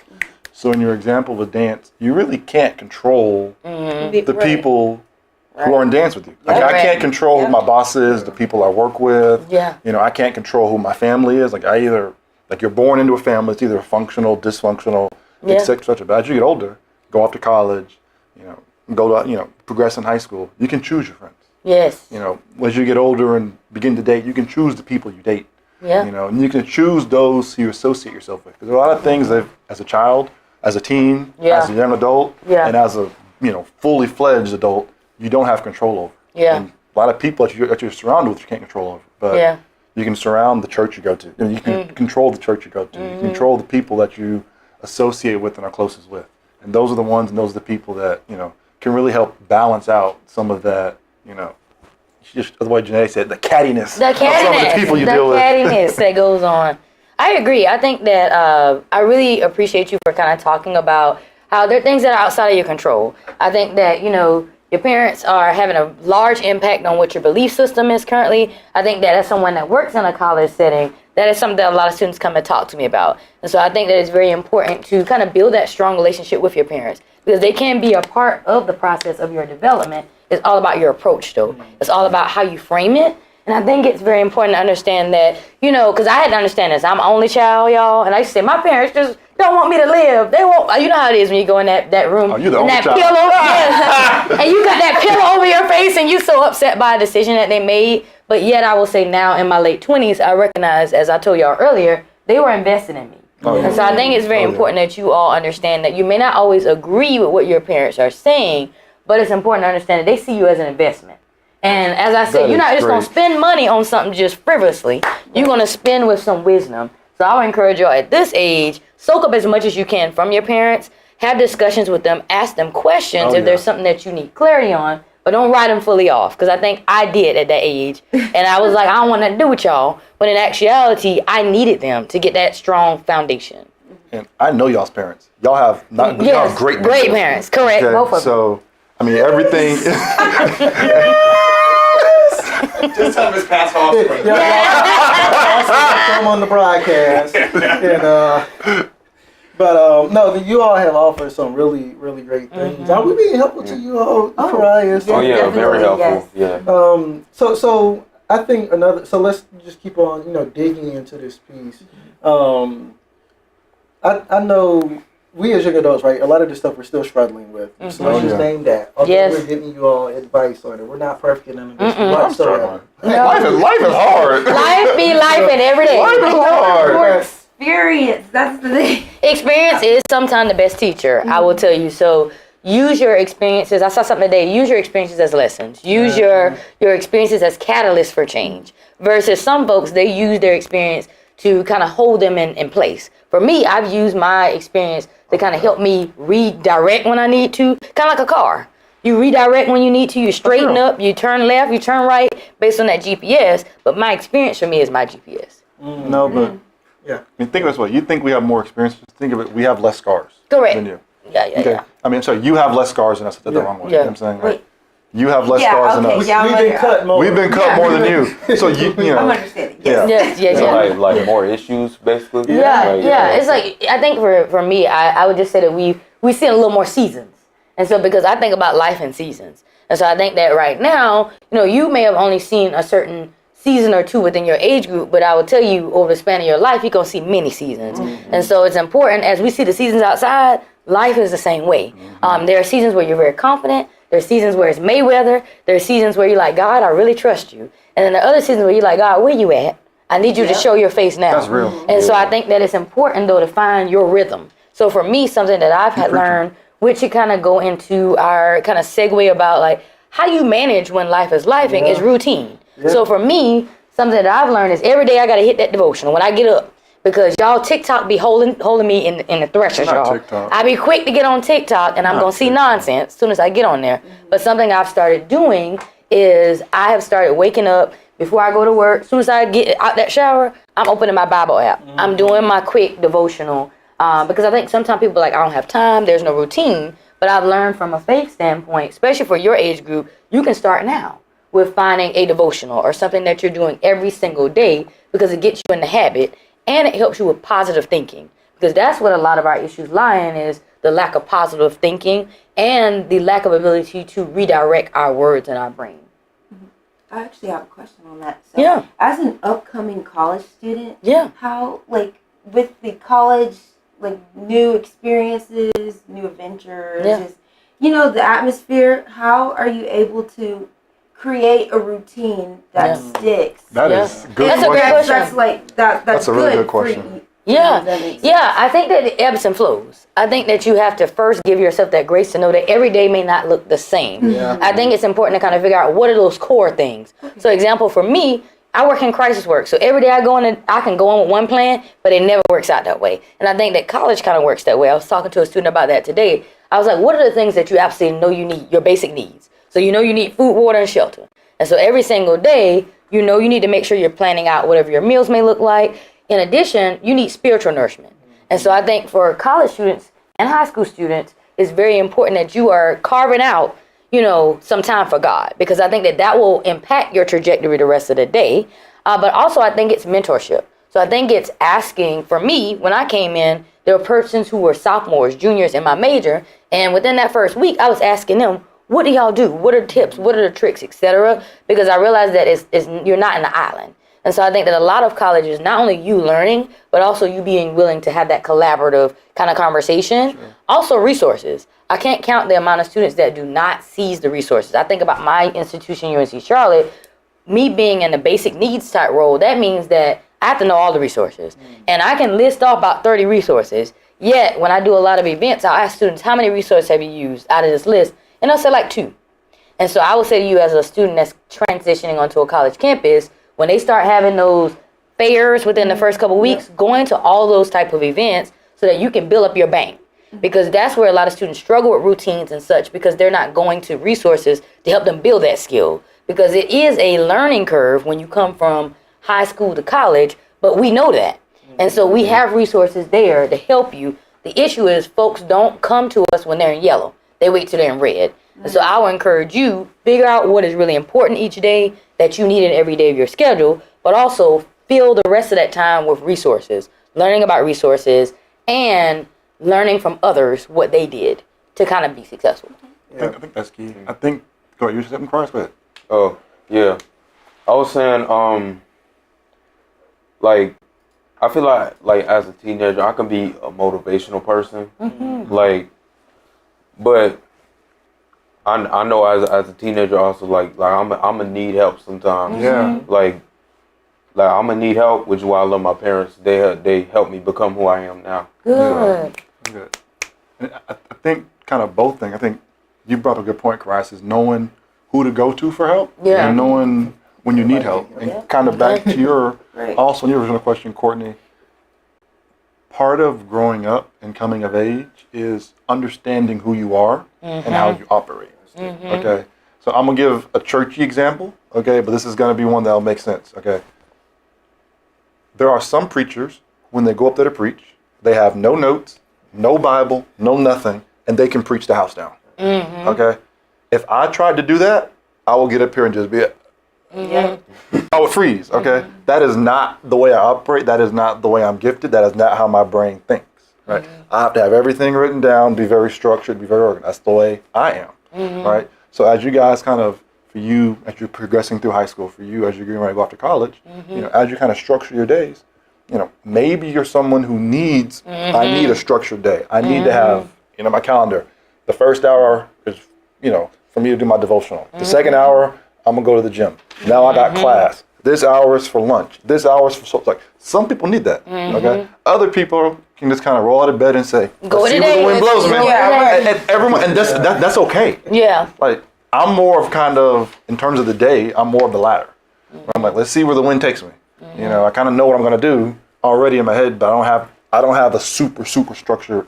So in your example with dance, you really can't control the people who are in dance with you. Like I can't control who my boss is, the people I work with. Yeah. I can't control who my family is. Like you're born into a family, it's either functional, dysfunctional, etc. But as you get older, go off to college, go to, progress in high school, you can choose your friends. Yes. As you get older and begin to date, you can choose the people you date. Yeah. And you can choose those who you associate yourself with. Because there are a lot of things that, as a child, as a teen, as a young adult, and as a fully fledged adult, you don't have control over. Yeah. And a lot of people that you're surrounded with, you can't control over. But you can surround the church you go to. You can control the church you go to. You can control the people that you associate with and are closest with. And those are the ones, and those are the people that can really help balance out some of that just the way Janae said, the cattiness. The of some of the people you deal with. cattiness that goes on. I agree. I think that I really appreciate you for kind of talking about how there are things that are outside of your control. I think that, you know, your parents are having a large impact on what your belief system is currently. I think that as someone that works in a college setting, that is something that a lot of students come and talk to me about. And so I think that it's very important to kind of build that strong relationship with your parents, because they can be a part of the process of your development. It's all about your approach, though. It's all about how you frame it. And I think it's very important to understand that, you know, because I had to understand this. I'm an only child, y'all. And I used to say, my parents just don't want me to live. They won't. You know how it is when you go in that room. Oh, you're the and only that child. pillow, yeah. And you got that pillow over your face and you're so upset by a decision that they made. But yet I will say now in my late 20s, I recognize, as I told y'all earlier, they were invested in me. Oh, yeah. And so I think it's very important that you all understand that you may not always agree with what your parents are saying, but it's important to understand that they see you as an investment. And as I said, you're not just going to spend money on something just frivolously. You're going to spend with some wisdom. So I would encourage y'all at this age, soak up as much as you can from your parents, have discussions with them, ask them questions if there's something that you need clarity on, but don't write them fully off. Because I think I did at that age. And I was like, I don't want nothing to do with y'all. When in actuality, I needed them to get that strong foundation. And I know y'all's parents. Y'all have y'all have great parents. Correct. Okay, Both of them. so, I mean, everything. Just tell him it's past off. Come on the broadcast. And, but no, you all have offered some really, really great things. Are we being helpful to you all, Pariah? Oh yeah, very helpful. Yes. Yeah. So I think so let's just keep on, digging into this piece. I know we as young adults, right, a lot of this stuff we're still struggling with. So let's just name that. Although we're giving you all advice on it. We're not perfect in none of this. I'm struggling. No. Life is hard. Life be life and every day. Life is hard. More experience. That's the thing. Experience is sometimes the best teacher, I will tell you. So use your experiences. I saw something today. Use your experiences as lessons. Use your experiences as catalysts for change. Versus some folks, they use their experience to kind of hold them in place. For me, I've used my experience to kind of help me redirect when I need to. Kind of like a car. You redirect when you need to. You straighten up. You turn left. You turn right based on that GPS. But my experience for me is my GPS. No, but I mean, think of it this way. You think we have more experience. Just think of it. We have less scars than you. Yeah. I mean, so you have less scars than us. I said that the wrong way. You know what I'm saying? Like, you have less Yeah, scars than okay, us. yeah. We've been cut more. We've been cut more than you. So you know. I'm understanding. Yes. Yes. Like more issues, basically. Yeah. It's like, I think for me, I would just say that we see a little more seasons. And so because I think about life in seasons. And so I think that right now, you may have only seen a certain season or two within your age group, but I will tell you over the span of your life, you're going to see many seasons. And so it's important, as we see the seasons outside, life is the same way. There are seasons where you're very confident. There are seasons where it's Mayweather. There are seasons where you're like, God, I really trust you. And then there are other seasons where you're like, God, where you at? I need you to show your face now. That's real. And so I think that it's important, though, to find your rhythm. So for me, something that I've had learned, which should kind of go into our kind of segue about like how you manage when life is lifing is routine. So for me, something that I've learned is every day I got to hit that devotional when I get up. Because y'all TikTok be holding me in the threshers, y'all. TikTok. I be quick to get on TikTok and I'm going to see nonsense as soon as I get on there. But something I've started doing is I have started waking up before I go to work. As soon as I get out that shower, I'm opening my Bible app. I'm doing my quick devotional. Because I think sometimes people are like, I don't have time, there's no routine. But I've learned from a faith standpoint, especially for your age group, you can start now with finding a devotional or something that you're doing every single day because it gets you in the habit. And it helps you with positive thinking, because that's what a lot of our issues lie in, is the lack of positive thinking and the lack of ability to redirect our words in our brain. I actually have a question on that. So, as an upcoming college student, how, like, with the college, like, new experiences, new adventures, just, the atmosphere, how are you able to create a routine that sticks? That is good. That's a great question. That's like that. That's a really good for question. you. I think that it ebbs and flows. I think that you have to first give yourself that grace to know that every day may not look the same. I think it's important to kind of figure out what are those core things. So example, for me, I work in crisis work. So every day I can go on with one plan, but it never works out that way. And I think that college kind of works that way. I was talking to a student about that today. I was like, what are the things that you absolutely know you need, your basic needs? So you know you need food, water, and shelter. And so every single day, you know, you need to make sure you're planning out whatever your meals may look like. In addition, you need spiritual nourishment. And so I think for college students and high school students, it's very important that you are carving out, you know, some time for God, because I think that will impact your trajectory the rest of the day. But also I think it's mentorship. So I think it's asking, for me, when I came in, there were persons who were sophomores, juniors in my major. And within that first week, I was asking them, what do y'all do? What are the tips? What are the tricks, etc.? Because I realized that you're not in the island. And so I think that a lot of colleges, not only you learning, but also you being willing to have that collaborative kind of conversation. Sure. Also resources. I can't count the amount of students that do not seize the resources. I think about my institution, UNC Charlotte, me being in the basic needs type role, that means that I have to know all the resources. And I can list off about 30 resources. Yet, when I do a lot of events, I'll ask students, how many resources have you used out of this list? And I'll say like 2. And so I would say to you as a student that's transitioning onto a college campus, when they start having those fairs within the first couple of weeks, going to all those type of events so that you can build up your bank. Because that's where a lot of students struggle with routines and such, because they're not going to resources to help them build that skill. Because it is a learning curve when you come from high school to college, but we know that. And so we have resources there to help you. The issue is folks don't come to us when they're in yellow. They wait till they're in red. And so I will encourage you, figure out what is really important each day that you need in every day of your schedule, but also fill the rest of that time with resources, learning about resources, and learning from others what they did to kind of be successful. I think that's key. I think, go ahead, you said something, Chris? Go ahead. Oh, yeah. I was saying, like, I feel like as a teenager, I can be a motivational person. Mm-hmm. Like, but I know as a teenager also, like I'm gonna need help sometimes. Yeah. Like I'm gonna need help, which is why I love my parents. They helped me become who I am now. Good. So, good. And I think kind of both things. I think you brought up a good point, Chris, is knowing who to go to for help. Yeah. And knowing when you need help. And kind of back to your, also your original question, Courtney, part of growing up and coming of age is understanding who you are and how you operate. Mm-hmm. Okay. So I'm going to give a churchy example, okay, but this is going to be one that'll make sense, okay. There are some preachers, when they go up there to preach, they have no notes, no Bible, no nothing, and they can preach the house down. Mm-hmm. Okay? If I tried to do that, I will get up here and just be I would freeze, okay? Mm-hmm. That is not the way I operate. That is not the way I'm gifted. That is not how my brain thinks, right? Mm-hmm. I have to have everything written down, be very structured, be very organized. That's the way I am, right? So as you guys kind of, for you, as you're progressing through high school, for you, as you're getting ready to go off to college, you know, as you kind of structure your days, you know, maybe you're someone who needs, I need a structured day. I need to have, you know, my calendar. The first hour is, you know, for me to do my devotional. The second hour, I'm going to go to the gym. Now I got class. This hour is for lunch. This hour is for, so, like, some people need that, okay? Other people can just kind of roll out of bed and say, go see where the wind blows, man. And everyone, and that's okay. Yeah. Like, I'm more of kind of, in terms of the day, I'm more of the latter. I'm like, let's see where the wind takes me. You know, I kind of know what I'm going to do already in my head, but I don't have a super structured,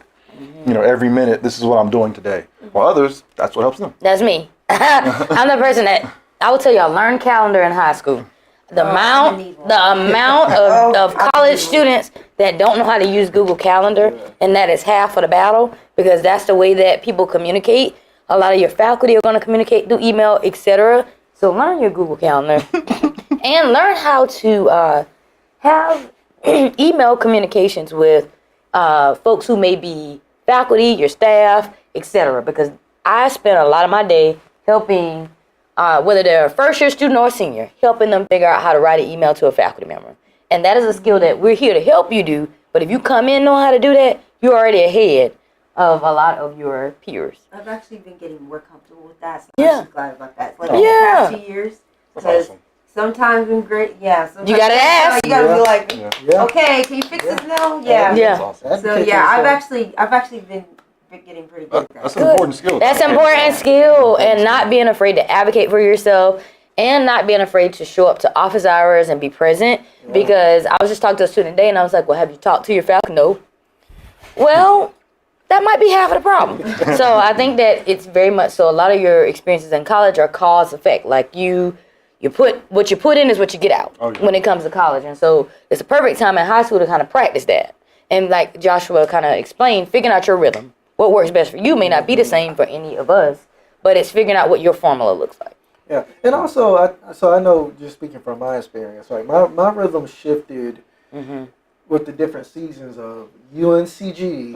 you know, every minute, this is what I'm doing today. While others, that's what helps them. That's me. I'm the person that, I will tell you, I learned calendar in high school. The amount of college students that don't know how to use Google Calendar, and that is half of the battle, because that's the way that people communicate. A lot of your faculty are going to communicate through email, etc. So learn your Google Calendar and learn how to have email communications with folks who may be faculty, your staff, etc. Because I spend a lot of my day helping, whether they're a first-year student or a senior, helping them figure out how to write an email to a faculty member. And that is a skill that we're here to help you do. But if you come in knowing how to do that, you're already ahead of a lot of your peers. I've actually been getting more comfortable with that. So I'm actually glad about that. Like the past 2 years. That's awesome. Sometimes when great, sometimes you gotta ask. You gotta be like, okay, can you fix this now? Yeah. That's awesome. So I've actually been getting pretty good at that. That's an important skill. That's an important skill, and not being afraid to advocate for yourself, and not being afraid to show up to office hours and be present. Because I was just talking to a student today, and I was like, well, have you talked to your faculty? No. Well, that might be half of the problem. So I think that it's very much so. A lot of your experiences in college are cause effect. Like you What you put in is what you get out when it comes to college. And so it's a perfect time in high school to kind of practice that. And like Joshua kind of explained, figuring out your rhythm. What works best for you may not be the same for any of us, but it's figuring out what your formula looks like. Yeah, and also, I know, just speaking from my experience, like my rhythm shifted with the different seasons of UNCG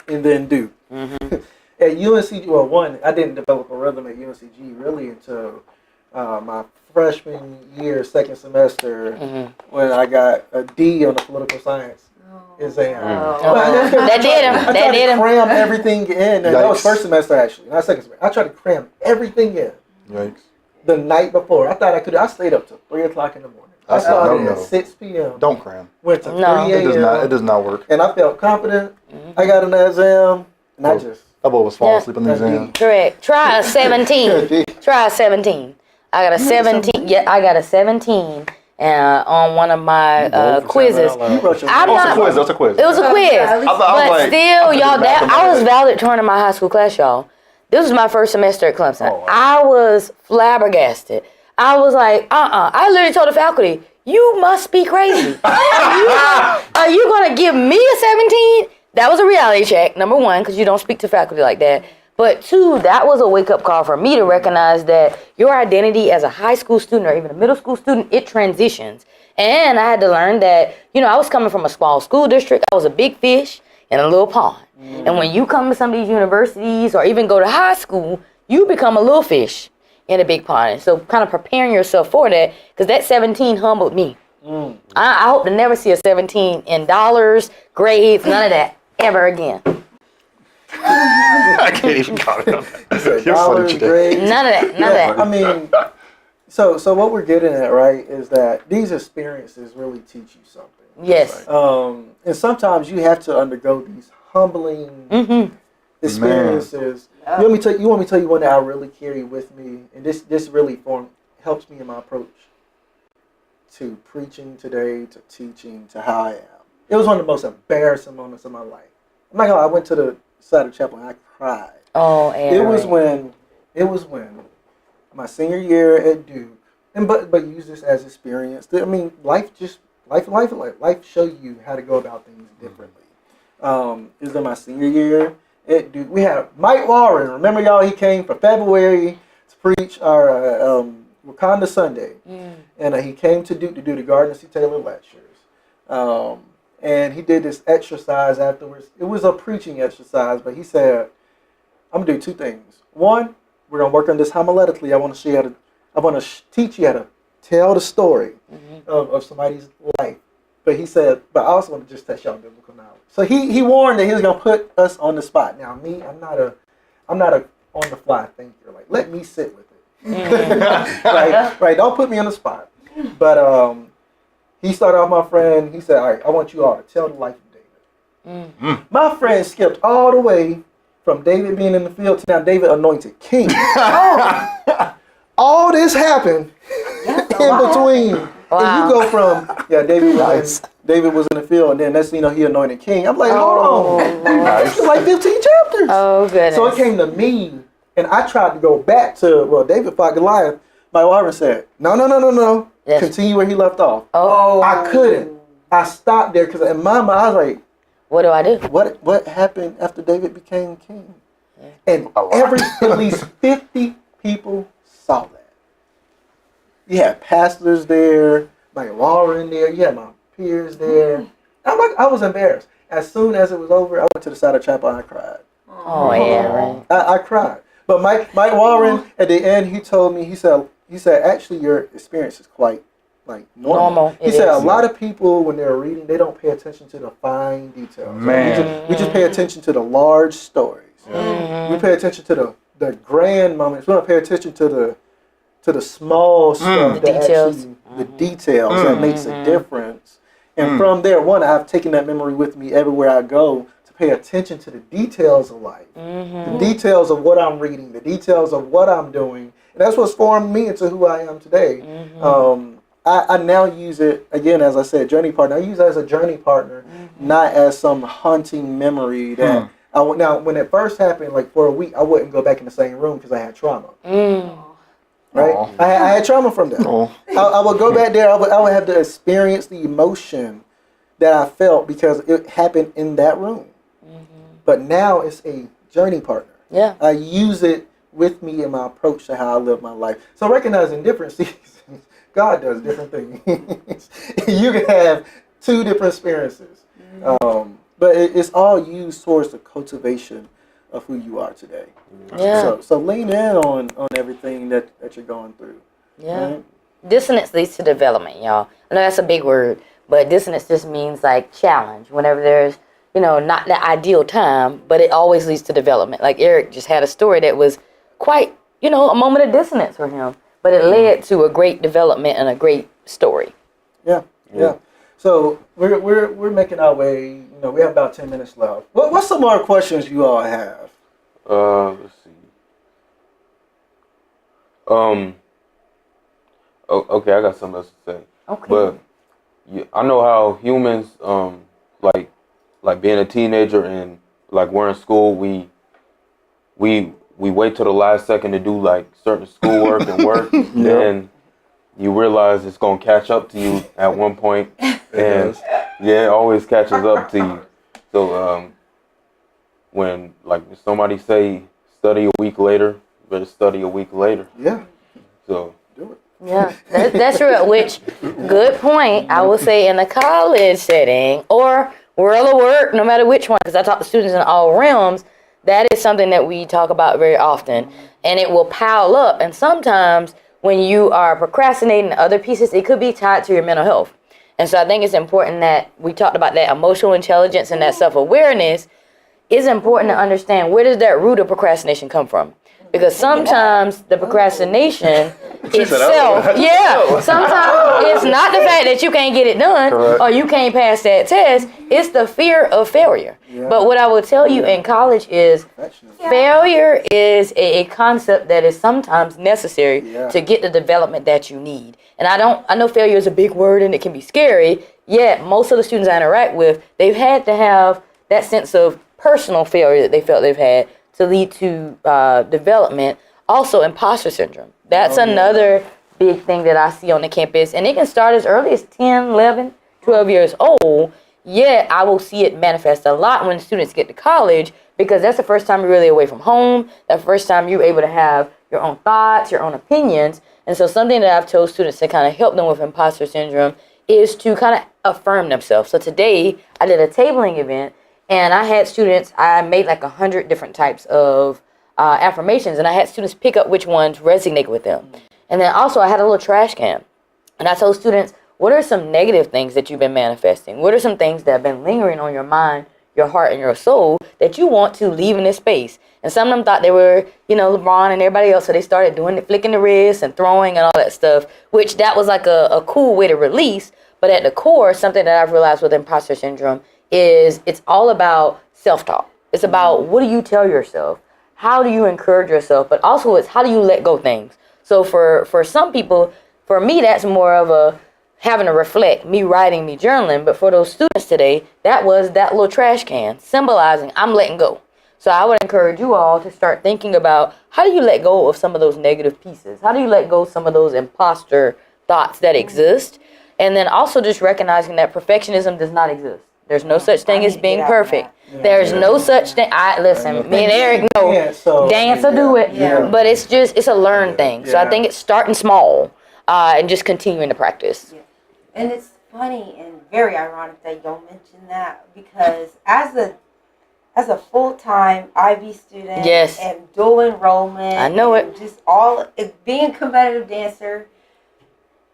and then Duke. At UNCG, well, one, I didn't develop a rhythm at UNCG really until my freshman year, second semester, when I got a D on the political science exam. That did him. I tried to cram everything in. And that was first semester, actually, not second semester. I tried to cram everything in. Yikes. The night before. I thought I could. I stayed up till 3 o'clock in the morning. I started at 6 p.m. Don't cram. Went to 3 a.m. It does not work. And I felt confident. I got in the exam, and I just... I always fall asleep in the exam. Correct. Try a 17. Try a 17. I got a 17. Yeah, I got a 17 on one of my quizzes. That's a quiz. It was a quiz. But still, y'all, I was valedictorian in my high school class, y'all. This was my first semester at Clemson. Oh, wow. I was flabbergasted. I was like, I literally told the faculty, you must be crazy. Are you going to give me a 17? That was a reality check, number one, because you don't speak to faculty like that. But two, that was a wake-up call for me to recognize that your identity as a high school student or even a middle school student, it transitions. And I had to learn that, I was coming from a small school district. I was a big fish in a little pond. And when you come to some of these universities or even go to high school, you become a little fish in a big pond. And so kind of preparing yourself for that, because that 17 humbled me. I hope to never see a 17 in dollars, grades, none of that ever again. I can't even comment on that. Dollars, grades. None of that. I mean, so what we're getting at, right, is that these experiences really teach you something. Yes. And sometimes you have to undergo these humbling experiences. You want me to tell you one that I really carry with me, and this really helps me in my approach to preaching today, to teaching, to how I am. It was one of the most embarrassing moments of my life. I'm not gonna lie, I went to the side of the chapel and I cried. Oh, It was when my senior year at Duke, and but use this as experience. I mean, life show you how to go about things differently. It was in my senior year at Duke. We had Mike Warren. Remember, y'all? He came for February to preach our Wakanda Sunday, and he came to Duke to do the Gardner C. Taylor lectures. And he did this exercise afterwards. It was a preaching exercise, but he said, "I'm gonna do two things. One, we're gonna work on this homiletically. I want to teach you how to tell the story of somebody's life." But he said, "But I also want to just test y'all biblical knowledge." So he warned that he was gonna put us on the spot. Now me, I'm not a on the fly thinker. Like, let me sit with it. Right. Don't put me on the spot. But he started off, my friend. He said, "All right, I want you all to tell the life of David." My friend skipped all the way from David being in the field to now David anointed king. All this happened in between. Wow. And you go from David was in the field, and then next thing you know, he anointed king. I'm like, hold on, this is like 15 chapters. Oh goodness! So it came to me, and I tried to go back to David fought Goliath. My Warren said, no. Yes. Continue where he left off. Oh, I couldn't. I stopped there because in my mind I was like, what do I do? What happened after David became king? Yeah. And at least 50 people saw that. You had pastors there, my Warren there, you had my peers there. I'm like, I was embarrassed. As soon as it was over, I went to the side of the chapel and I cried. Oh yeah, right. I cried. But Mike Warren at the end, he told me, he said, actually your experience is quite like normal. He said a lot of people when they're reading, they don't pay attention to the fine details. Man. We just pay attention to the large stories. We pay attention to the grand moments. We don't pay attention to the small stuff, the details that makes a difference. And from there, I've taken that memory with me everywhere I go to pay attention to the details of life, the details of what I'm reading, the details of what I'm doing. And that's what's formed me into who I am today. I now use it, again, as I said, journey partner. I use it as a journey partner, not as some haunting memory that now, when it first happened, like for a week, I wouldn't go back in the same room because I had trauma. right? I had trauma from that. I would go back there. I would have to experience the emotion that I felt because it happened in that room. But now it's a journey partner. Yeah. I use it with me in my approach to how I live my life. So recognizing different seasons, God does different things. You can have two different experiences. But it's all used towards the cultivation of who you are today. Yeah. So lean in on everything that you're going through. Yeah. Right? Dissonance leads to development, y'all. I know that's a big word, but dissonance just means like challenge. Whenever there's, not the ideal time, but it always leads to development. Like Eric just had a story that was quite, a moment of dissonance for him, but it led to a great development and a great story. Yeah. So we're making our way. We have about 10 minutes left. What's some more questions you all have? Let's see. Okay, I got something else to say. Okay. But I know how humans, like being a teenager and like we're in school, we wait till the last second to do like certain schoolwork and work, and you realize it's gonna catch up to you at one point, and it always catches up to you. So when like somebody say study a week later, better study a week later. Yeah. So do it. Yeah, that's real. Which, good point. I will say in a college setting or world of work, no matter which one, because I talk to students in all realms, that is something that we talk about very often, and it will pile up. And sometimes when you are procrastinating other pieces, it could be tied to your mental health. And so I think it's important that we talked about that emotional intelligence and that self-awareness. It's important to understand, where does that root of procrastination come from? Because sometimes the procrastination itself, sometimes it's not the fact that you can't get it done or you can't pass that test. It's the fear of failure. Yeah. But what I will tell you in college is failure is a concept that is sometimes necessary to get the development that you need. And I know failure is a big word and it can be scary, yet most of the students I interact with, they've had to have that sense of personal failure that they felt they've had to lead to development. Also, imposter syndrome. That's another big thing that I see on the campus. And it can start as early as 10, 11, 12 years old. Yet, I will see it manifest a lot when students get to college, because that's the first time you're really away from home. That's the first time you're able to have your own thoughts, your own opinions. And so something that I've told students to kind of help them with imposter syndrome is to kind of affirm themselves. So today, I did a tabling event, and I had students, I made like 100 different types of affirmations, and I had students pick up which ones resonate with them. And then also I had a little trash can, and I told students, what are some negative things that you've been manifesting? What are some things that have been lingering on your mind, your heart, and your soul that you want to leave in this space? And some of them thought they were, LeBron and everybody else, so they started doing it, flicking the wrist and throwing and all that stuff, which that was like a cool way to release. But at the core, something that I've realized with imposter syndrome is it's all about self-talk. It's about, what do you tell yourself? How do you encourage yourself? But also it's, how do you let go things? So for some people, for me, that's more of a having to reflect, me writing, me journaling. But for those students today, that was that little trash can symbolizing I'm letting go. So I would encourage you all to start thinking about, how do you let go of some of those negative pieces? How do you let go of some of those imposter thoughts that exist? And then also just recognizing that perfectionism does not exist. There's no such thing as being perfect. There's no such thing. Listen, me and Eric know, dance or do it. But it's a learned thing. So I think it's starting small and just continuing to practice. Yeah. And it's funny and very ironic that y'all mentioned that, because as a full-time IB student and dual enrollment, I know it. Just being a competitive dancer.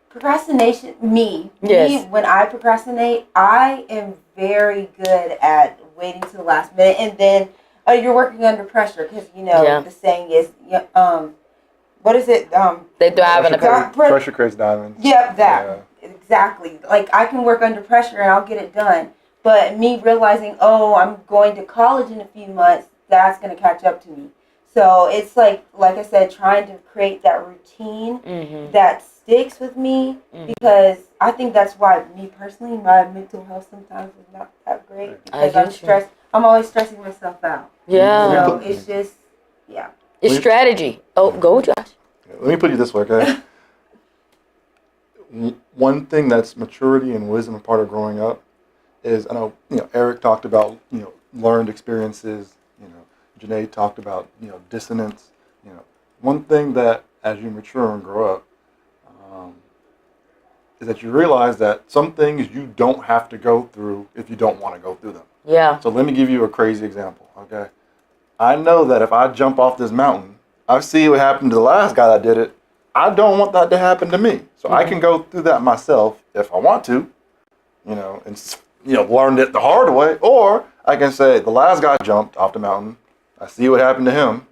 Procrastination, me, when I procrastinate, I am very good at waiting to the last minute, and then you're working under pressure, because the saying is, what is it? They thrive in the pressure creates diamonds. Yep, exactly. Like, I can work under pressure and I'll get it done, but me realizing, I'm going to college in a few months, that's going to catch up to me. So it's like I said, trying to create that routine that sticks with me, because I think that's why me personally, my mental health sometimes is not that great, because I'm stressed. I'm always stressing myself out. Yeah. So it's just, It's strategy. Oh, go, Josh. Let me put it this way, okay? One thing that's maturity and wisdom, a part of growing up, is I know Eric talked about learned experiences. Janae talked about dissonance. One thing that as you mature and grow up is that you realize that some things you don't have to go through if you don't want to go through them. Yeah. So let me give you a crazy example. Okay, I know that if I jump off this mountain, I see what happened to the last guy that did it. I don't want that to happen to me. So I can go through that myself if I want to, and learned it the hard way. Or I can say the last guy jumped off the mountain. I see what happened to him.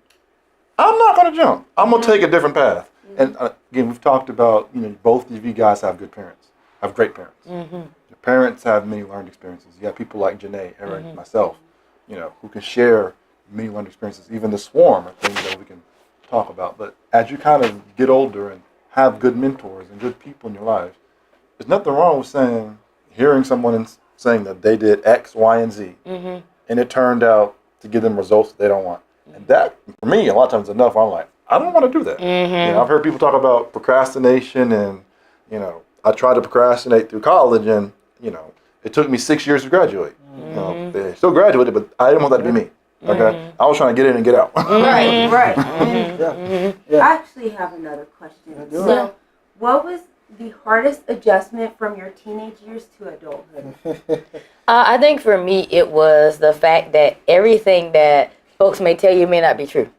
I'm not going to jump. I'm going to take a different path. And again, we've talked about, both of you guys have good parents, have great parents. Your parents have many learned experiences. You have people like Janae, Eric, myself, who can share many learned experiences. Even the swarm are things that we can talk about. But as you kind of get older and have good mentors and good people in your life, there's nothing wrong with hearing someone saying that they did X, Y, and Z, and it turned out to give them results that they don't want. And that, for me, a lot of times enough, I'm like, I don't want to do that. I've heard people talk about procrastination, and I tried to procrastinate through college, and it took me 6 years to graduate. They still graduated, but I didn't want that to be me. Okay, I was trying to get in and get out. Right. Yeah. I actually have another question. So, what was the hardest adjustment from your teenage years to adulthood? I think for me, it was the fact that everything that folks may tell you may not be true.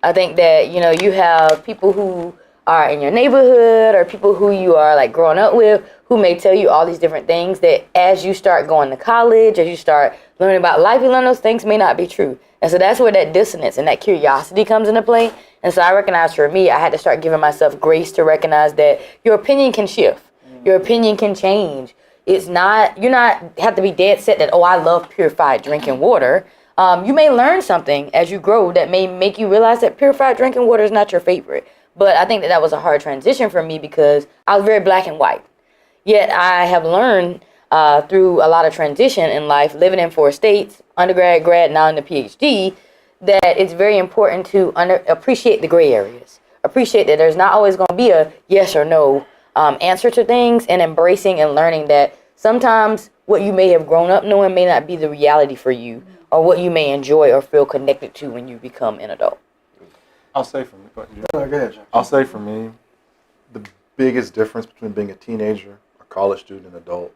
I think that, you have people who are in your neighborhood or people who you are like growing up with who may tell you all these different things that as you start going to college, as you start learning about life, you learn those things may not be true. And so that's where that dissonance and that curiosity comes into play. And so I recognize for me, I had to start giving myself grace to recognize that your opinion can shift. Your opinion can change. You're not have to be dead set that, I love purified drinking water. You may learn something as you grow that may make you realize that purified drinking water is not your favorite. But I think that was a hard transition for me because I was very black and white. Yet I have learned through a lot of transition in life, living in 4 states, undergrad, grad, now in the PhD, that it's very important to appreciate the gray areas. Appreciate that there's not always going to be a yes or no answer to things, and embracing and learning that sometimes what you may have grown up knowing may not be the reality for you, or what you may enjoy or feel connected to when you become an adult. I'll say for me, the biggest difference between being a teenager, a college student, and adult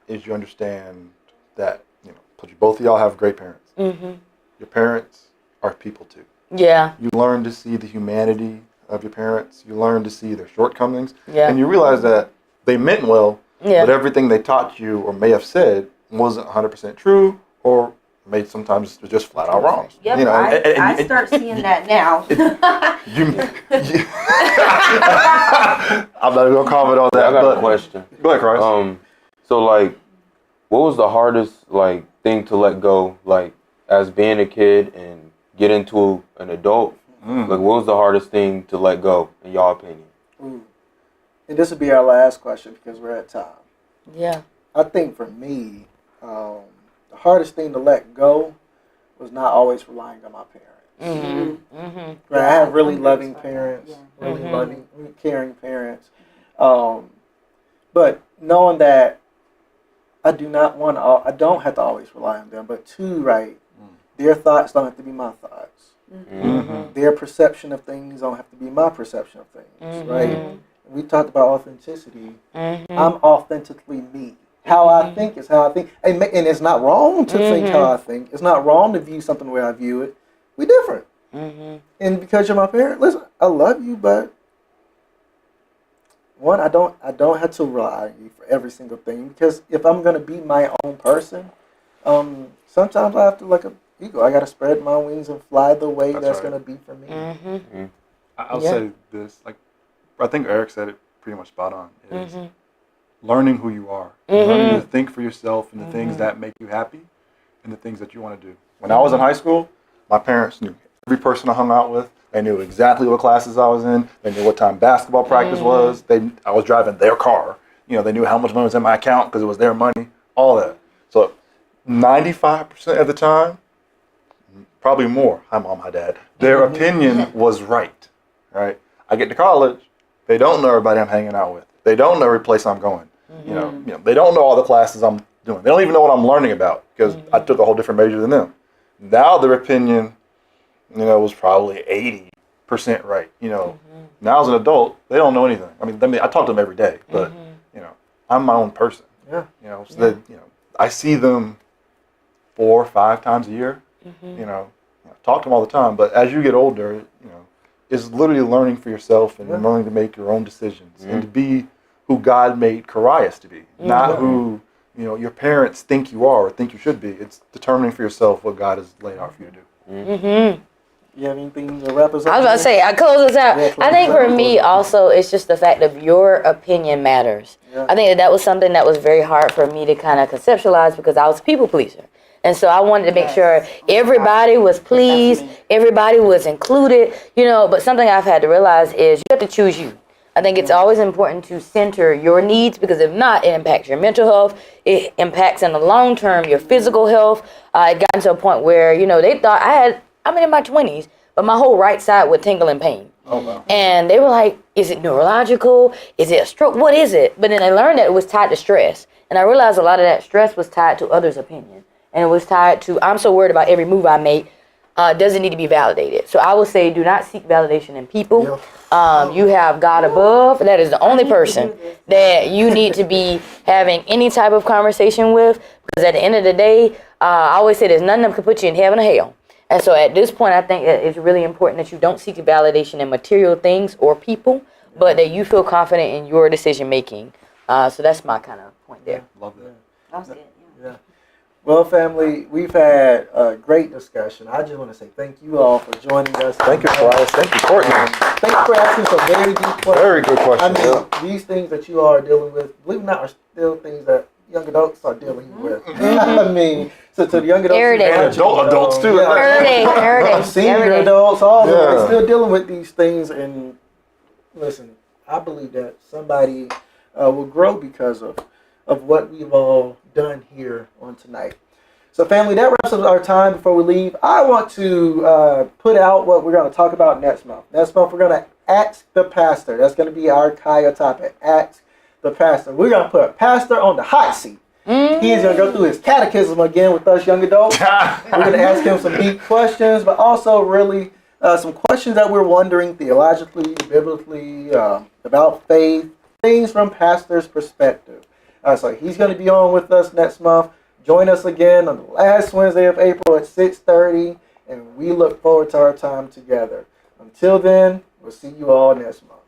is you understand that, both of y'all have great parents. Your parents are people too. Yeah. You learn to see the humanity of your parents. You learn to see their shortcomings. Yeah. And you realize that they meant well, but everything they taught you or may have said wasn't 100% true, or made sometimes just flat out wrong. Yep, I start seeing that now. I'm not even gonna comment on that. I got a question. Go ahead, Christ. So what was the hardest thing to let go, as being a kid and get into an adult? What was the hardest thing to let go, in your opinion? And this will be our last question because we're at time. Yeah. I think for me, the hardest thing to let go was not always relying on my parents. Right? I have really loving parents, really loving, caring parents. But knowing that I don't have to always rely on them, but their thoughts don't have to be my thoughts. Their perception of things don't have to be my perception of things, right? We talked about authenticity. I'm authentically me. How I think is how I think. And it's not wrong to think how I think. It's not wrong to view something the way I view it. We're different. And because you're my parent, listen, I love you, but I don't have to rely on you for every single thing. Because if I'm going to be my own person, sometimes I have to, like an eagle, I got to spread my wings and fly the way that's going to be for me. I'll say this, I think Eric said it pretty much spot on, is learning who you are, learning to think for yourself and the things that make you happy and the things that you want to do. When I was in high school, my parents knew every person I hung out with. They knew exactly what classes I was in. They knew what time basketball practice was. I was driving their car. They knew how much money was in my account because it was their money, all that. So 95% of the time, probably more, hi mom, hi dad, their opinion was right. I get to college, they don't know everybody I'm hanging out with. They don't know every place I'm going. You know, they don't know all the classes I'm doing. They don't even know what I'm learning about because I took a whole different major than them. Now their opinion, was probably 80% right. Now as an adult, they don't know anything. I mean, I talk to them every day, but I'm my own person. Yeah. So that I see them 4 or 5 times a year. Talk to them all the time. But as you get older, it's literally learning for yourself and learning to make your own decisions and to be who God made Carias to be, not who your parents think you are or think you should be. It's determining for yourself what God has laid out for you to do. You have anything to wrap us up? I was about to say, I close us out. I think for me also, it's just the fact of your opinion matters. Yeah. I think that was something that was very hard for me to kind of conceptualize because I was a people pleaser. And so I wanted to make sure everybody was pleased, everybody was included, but something I've had to realize is you have to choose you. I think it's always important to center your needs because if not, it impacts your mental health. It impacts in the long term your physical health. It got to a point where, they thought I'm in my 20s, but my whole right side would tingle in pain. Oh, wow. And they were like, is it neurological? Is it a stroke? What is it? But then I learned that it was tied to stress. And I realized a lot of that stress was tied to others' opinion. And it was tied to, I'm so worried about every move I make. Doesn't need to be validated. So I would say do not seek validation in people. You have God above. That is the only person that you need to be having any type of conversation with. Because at the end of the day, I always say there's none of them can put you in heaven or hell. And so at this point, I think it's really important that you don't seek validation in material things or people, but that you feel confident in your decision making. So that's my kind of point there. Love that. That was it. Yeah. Well, family, we've had a great discussion. I just want to say thank you all for joining us. Thank you, Carias. Thank you, Courtney. Thank you for asking some very deep questions. Very good question. I mean, these things that you are dealing with, believe it or not, are still things that young adults are dealing with. I mean, so to the young adults, Everyday. Adults too. Everyday. Senior adults, all of them are still dealing with these things. And listen, I believe that somebody will grow because of what we've all done here on tonight. So family, that wraps up our time. Before we leave, I want to put out what we're going to talk about next month. Next month, we're going to ask the pastor. That's going to be our CAYA topic, ask the pastor. We're going to put a pastor on the hot seat. He's going to go through his catechism again with us young adults. We're going to ask him some deep questions, but also really some questions that we're wondering theologically, biblically, about faith, things from pastor's perspective. So he's going to be on with us next month. Join us again on the last Wednesday of April at 6:30, and we look forward to our time together. Until then, we'll see you all next month.